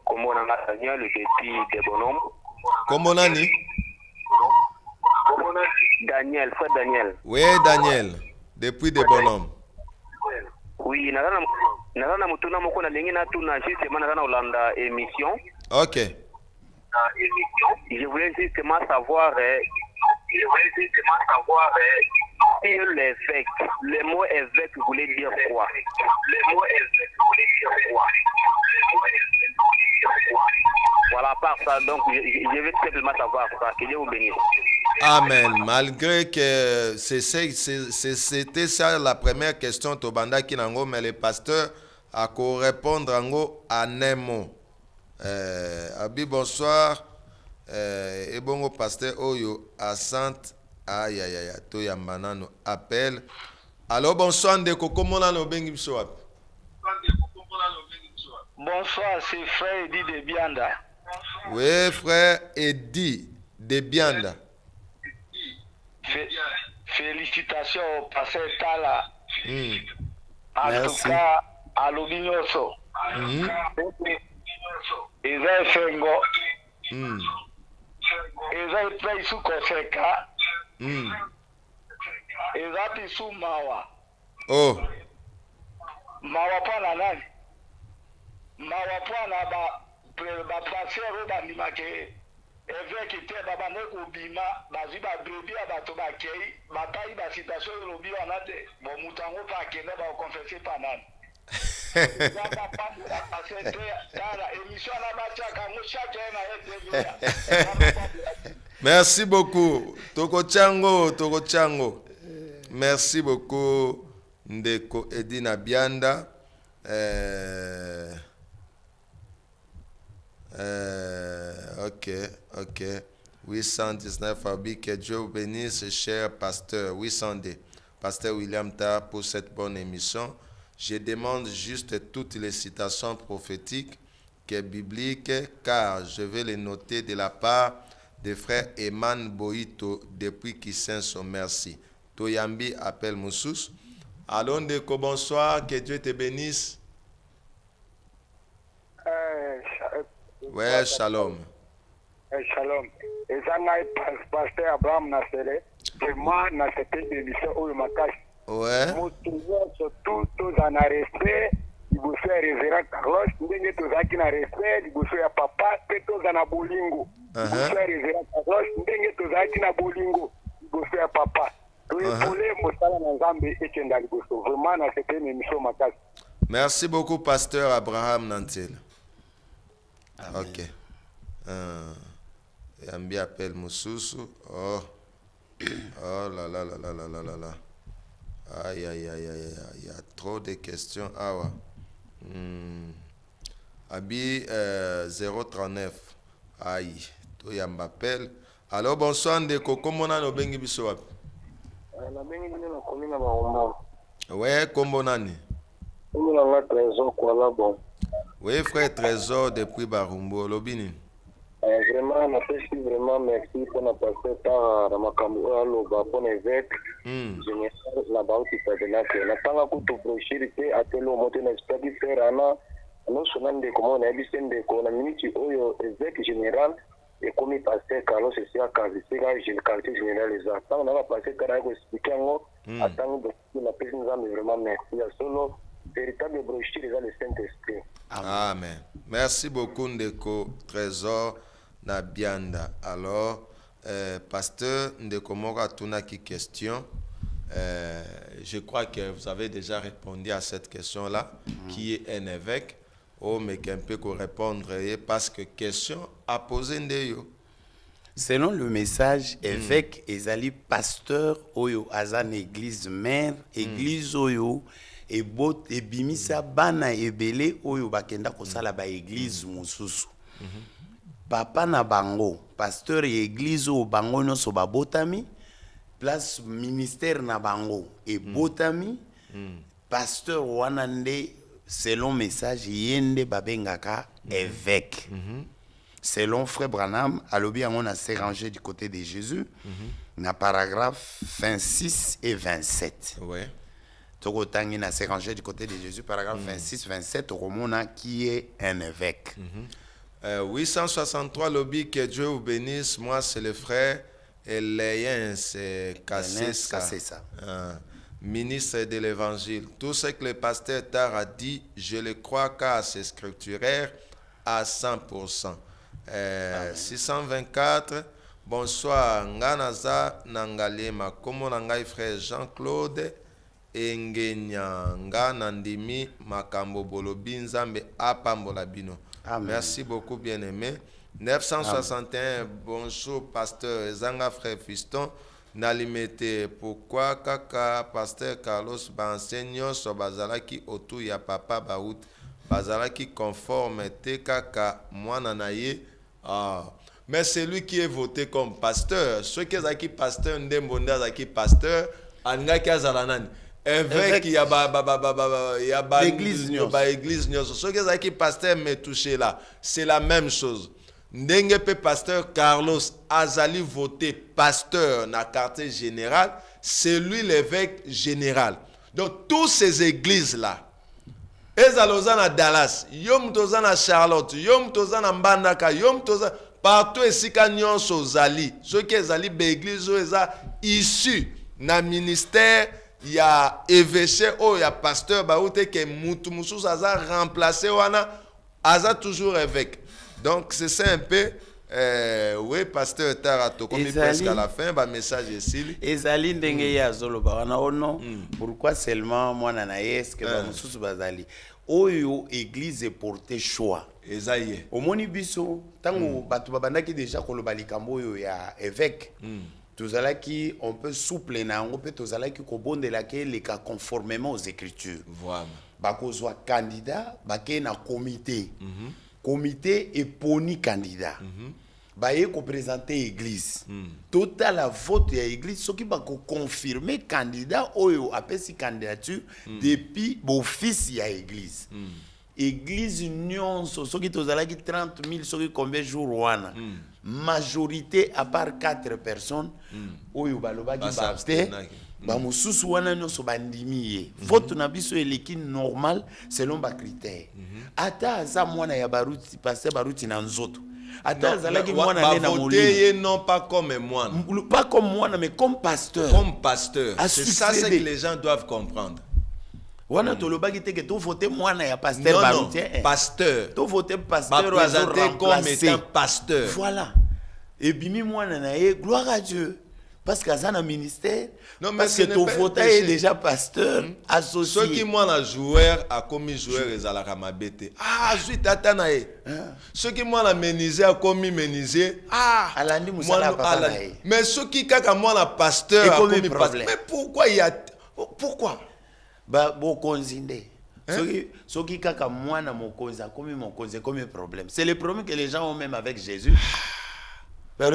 Comment on a Daniel depuis des bonhommes? Comment on a dit? Daniel, frère Daniel. Oui, Daniel. Depuis des bonhommes. Oui, nazana mutuna moko na lengi na tuna justement nazana olanda émission. Ok. Je voulais justement savoir Et l'évêque. Le mot évêque voulait dire quoi? Le mot évêque voulait dire quoi? Voilà, par ça, donc je vais simplement savoir ça. Que Dieu vous bénisse. Amen. Malgré que c'était ça la première question, Tobanda Kinango, mais le pasteur a qu'à répondre à Nemo. Abi, bonsoir. Et bon, au pasteur Oyo, à Sainte. Aïe, aïe, aïe, Toyambana nous appelle. Alors, bonsoir, Ndeko, comment on a bengi bisouap? Bonsoir, c'est frère Eddie de Bianda. Oui, frère Eddie de Bianda. Félicitations au pasteur Tala. En Merci. tout cas, à l'Obignoso. Eza Fengo. Eza Plaisu Koseka. Eza Tisu Mawa. Oh. Mawa pana nani? Mawa pana ba passer bandimake. Évêque te babane kobima bazwi babrebi ya bato bakei batai basitation elobi wana te bon moto yango mpe akende bakonfese pa nani émission na batiaka yango chaque na ye Merci beaucoup. Toko Tchango. Merci beaucoup, Ndeko Edina Bianda. Ok. 819 Fabi, que Dieu vous bénisse, cher pasteur. 800D. Pasteur William Ta, pour cette bonne émission. Je demande juste toutes les citations prophétiques qui bibliques, car je vais les noter de la part de frère Eman Boito depuis Kissenso. Merci. Toyambi appelle Moussous. Allons Ndeko, bonsoir, que Dieu te bénisse. Ouais, shalom. Shalom. Et ça n'a pasteur Abraham Nasele. Vraiment, dans cette émission où il m'a caché. Ouais. Surtout, tous en respect. Il vous fait révérend Carlos. Nous sommes tous en respect. Il vous fait papa. Tous en bolingo. Il vous fait révérend Carlos. Nous sommes tous en bolingo. Il vous fait papa. Tout le monde, vraiment, dans cette émission, ma casse. Merci beaucoup, pasteur Abraham Nantel. Amen. Ok. Yambi appelle Moussoussou. Oh là là. Aïe. Il y a trop de questions. Ah ouais. Abi 039. Aïe. Toi Yamba appelle. Alors bonsoir Ndeko. Comment on a nos bengi bisouap? Ouais, comment on a? Oui, frère Trésor depuis Barumbo, Lobini. Vraiment, vraiment merci pour la passer par Ramakamou, le bon évêque, général, la banque de la terre. La tanga kutu brochirité à telo monté n'espère du faire ana, nous sommes des communes habitants de communauté oyo évêque général et comme pasteur Carlos c'est à Kazisega, j'ai le quartier général les attend. On a passé Karago expliquant attend de la personne vraiment merci à solo véritable brochure dans le Saint-Esprit. Amen. Merci beaucoup Ndeko Trésor Nabianda. Alors, pasteur Ndeko Mora Tunaki question. Je crois que vous avez déjà répondu à cette question-là. Qui est un évêque? Oh, mais qu'un peu qu'on répondre parce que question à poser Ndeyo. Selon le message, évêque ezali pasteur oyo azan église mère, église oyo et bimisa bana ebele oyo bakenda kosala ba église mususu. Papa na bango, pasteur et église oyo bango nyonso babotami, place ministère na bango et botami, pasteur wana nde selon message yende babengaka évêque. Selon frère Branham, alobi on a s'est rangé du côté de Jésus, na paragraphe 26 et 27. Ouais. Tokotangi na s'est rangé du côté de Jésus, paragraphe 26, 27, Romona qui est un évêque. 863 lobby, que Dieu vous bénisse. Moi, c'est le frère Eléen, c'est Kassessa. Ministre de l'Évangile. Tout ce que le pasteur Tar a dit, je le crois car c'est scripturaire à 100%. 624, Bonsoir, Nganaza Nangalema, comme Nangai frère Jean-Claude Engenya Nganandimi Makambo Bolobi Nzambe Apambola Bino. Merci beaucoup, bien-aimé. 961, bonjour, pasteur Zanga, frère Fiston. Nalimete, pourquoi kaka pasteur Carlos Bansenyo so bazalaki otu ya papa baout bazalaki conforme te kaka mwana naye. Mais c'est lui qui est voté comme pasteur. Ceux qui sont pasteur, ndembonda zaki pasteur, anga ki azalanani. Évêque ya église nyoso. Ceux qui sont pasteur me touché là, c'est la même chose. Ndenge pe pasteur Carlos azali voté pasteur na quartier général, c'est lui l'évêque général. Donc toutes ces églises là, ezalozana Dallas, yom tozana Charlotte, yom tozana Mbandaka, yom tozana partout esika nyonso zali, ceux qui ezali be église eza issu na ministère ya évêché o ya pasteur baoute ke mutu mususu aza remplacé wana aza toujours évêque. Donc c'est ça un peu oui pasteur Tarato comme presque à la fin ba message ici ezali ndenge ya zoloba wana ono pourquoi seulement mwana na est que ba mususu bazali oyo église porter choix ezaye omoni biso tango batu babandaki déjà koloba likambo oyo ya évêque tozalaki on peut souple na ngo peut tozalaki kobondela ke leka conformément aux écritures voilà bakozwa candidat bake na comité comité et poni candidat baye ko présenter église total la vote ya église soki ba ko confirmer candidat oyo apesi candidature depuis office ya église église nyonso soki tozalaki 30 000 soki combien jours wana majorité à part 4 personnes oyo balobaki bapte ba mususu wana nyonso bandimi ye vote na biso eleki normal selon ba critères ata za mwana ya baruti passer baruti na nzoto ata zalaki mwana ne na molimo non pas comme moi pas comme moi mais comme pasteur c'est ça ce que les gens doivent comprendre. Wana tolobaki teke to voter mwana ya pasteur baruti pasteur to voter pasteur présenté comme étant pasteur voilà et bimi mwana na ye gloire à Dieu. Parce qu'à un ministère, non, mais parce que ton fauteuil est déjà pasteur associé. Ceux qui moi la joueur a commis joueur et à la ramabete. Ah, je suis tatanae. Ceux qui moi la menisé a commis menisé. Ah, alandi musala papa. Mais ceux qui kaka moi la pasteur a commis pasteur. Mais pourquoi il y a pourquoi? Ba bokonzinde. Ceux qui kaka moi na mokonzi a commis mokonzi comme problème. C'est le problème que les gens ont même avec Jésus. Mot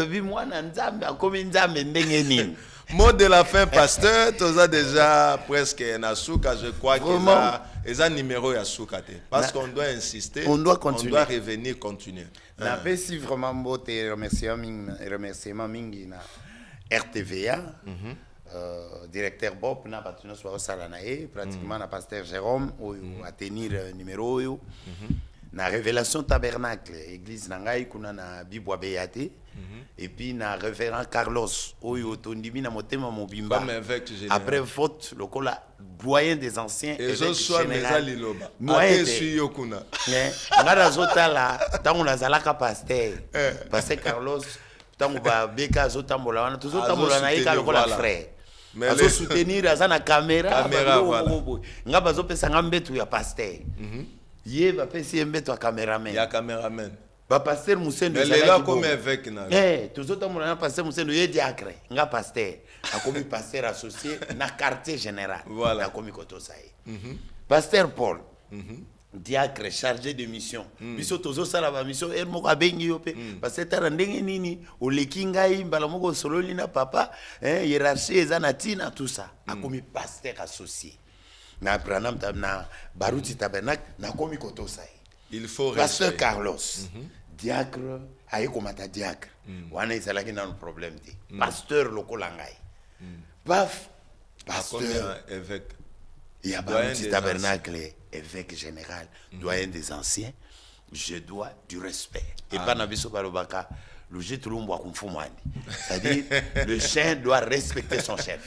de la fin, pasteur, tu as déjà presque un souka, je crois que c'est un numéro à souka. Parce qu'on doit insister, on doit continuer. On doit revenir, continuer. Si vraiment beau tes remerciements mingi na RTVA, directeur Bob na patino soir salanae, pratiquement na pasteur Jérôme ou à tenir numéro yo. Na révélation tabernacle, église nangai kuna na Bibwa Béaté. Et puis na révérend Carlos oyo tondimi na motema mobimba comme évêque général après vote le cola doyen des anciens et je sois mezali loba ate suyo kuna ngara zotala tango nazalaka pasteur pasteur Carlos tango ba beka zotambola wana tozotambola na yeka le cola frère azo soutenir azana caméra ngaba zo pesa ngambetu ya pasteur ye ba pesi mbetu ya cameraman ba pasteur Musendo là comme évêque na tozota mona pasteur Musendo ye diacre nga pasteur akomi pasteur associé na quartier général voilà akomi kotosaye pasteur Paul diacre chargé de mission biso tozo sala ba mission moko abengi yo pe pasteur tara ndenge nini oleki ngai mbala moko sololi na papa hiérarchie ezana tina tout ça akomi pasteur associé na Branham na Baruti Tabernacle na komi kotosaye il faut pasteur Carlos diacre aye komata diacre wana ezalaki na problème te pasteur lokola ngai paf pasteur évêque il y a Baruti Tabernacle évêque général doyen des anciens je dois du respect et pas na biso balobaka le jet tulumbo akumfumani c'est-à-dire le chien doit respecter son chef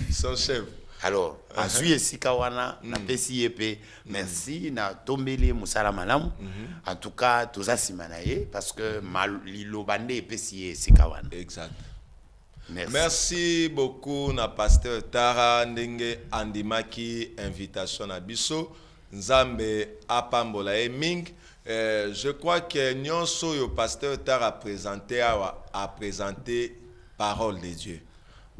alors azui sikawana na pesi yepe merci na tombeli musala malamu en tout cas toza simanaye parce que lilobande pesi sikawana exact Merci beaucoup na pasteur Tara ndenge andimaki invitation na biso nzambe apambola eming. Je crois que nyonso yo pasteur Tara a présenté parole de Dieu.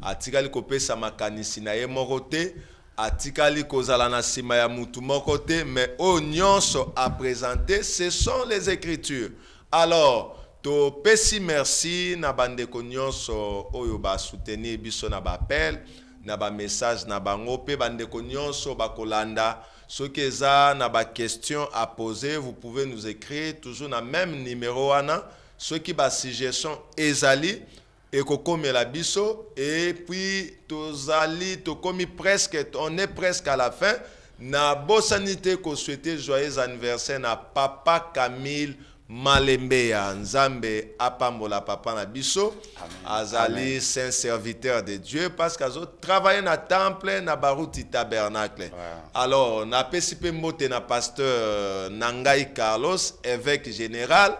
Atikali kopesa makanisi na ye moko te, atikali kozala na sima ya mutu moko te, mais o nyonso a présenté, ce sont les Écritures. Alors, to pesi merci na bandeko nyonso oyo ba soutenir biso na ba appel, na ba message na bango pe bandeko nyonso ba kolanda. Soki eza na ba question à poser, vous pouvez nous écrire toujours na même numéro wana. Soki ba suggestion ezali ekokomela biso, et puis tozali tokomi presque, on est presque à la fin. Na bosanité ko souhaiter joyeux anniversaire na papa Camille Malembeya nzambe apambola papa na biso. Azali saint serviteur de Dieu parce qu'azo travailler na temple na baruti tabernacle. Alors na pesipe mbote na pasteur Nangai Carlos, évêque général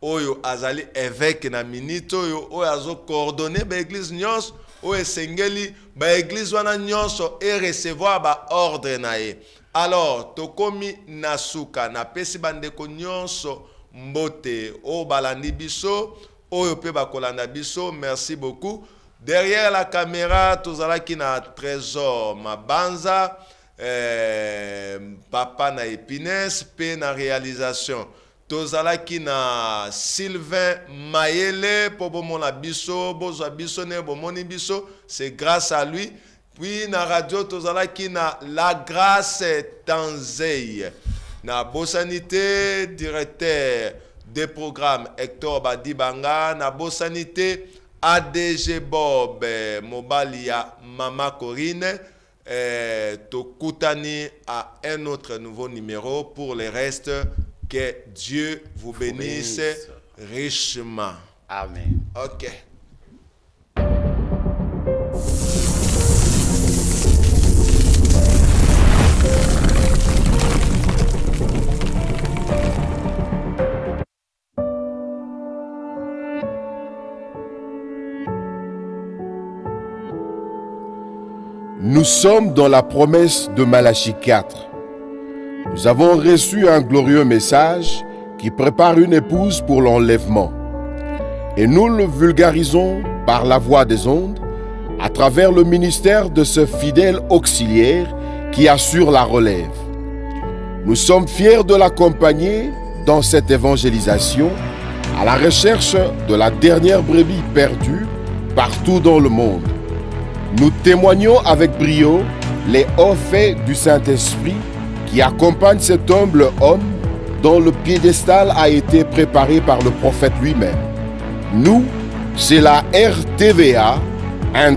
oyo azali évêque na minito oyo azo coordonner ba église nyonso oyo esengeli ba église wana nyonso et recevoir ba ordre na ye. Alors tokomi na suka na pesi bandeko nyonso mbote o balandi biso oyo pe bakolanda biso. Merci beaucoup. Derrière la caméra tozalaki na Trésor Mabanza, papa na Epines pe na réalisation tozalaki na Sylvain Mayele po bomona biso bozwa biso ne bomoni biso, c'est grâce à lui. Puis na radio tozalaki na La Grâce Tanzei na Bosanité, directeur des programmes Hector Badibanga, na Bosanité ADG Bob Mobalia Mama Corinne. Tokutani à un autre nouveau numéro. Pour le reste, que Dieu vous bénisse richement. Amen. Ok. Nous sommes dans la promesse de Malachie 4. Nous avons reçu un glorieux message qui prépare une épouse pour l'enlèvement. Et nous le vulgarisons par la voix des ondes, à travers le ministère de ce fidèle auxiliaire qui assure la relève. Nous sommes fiers de l'accompagner dans cette évangélisation à la recherche de la dernière brebis perdue partout dans le monde. Nous témoignons avec brio les hauts faits du Saint-Esprit qui accompagnent cet humble homme dont le piédestal a été préparé par le prophète lui-même. Nous, c'est la RTVA, un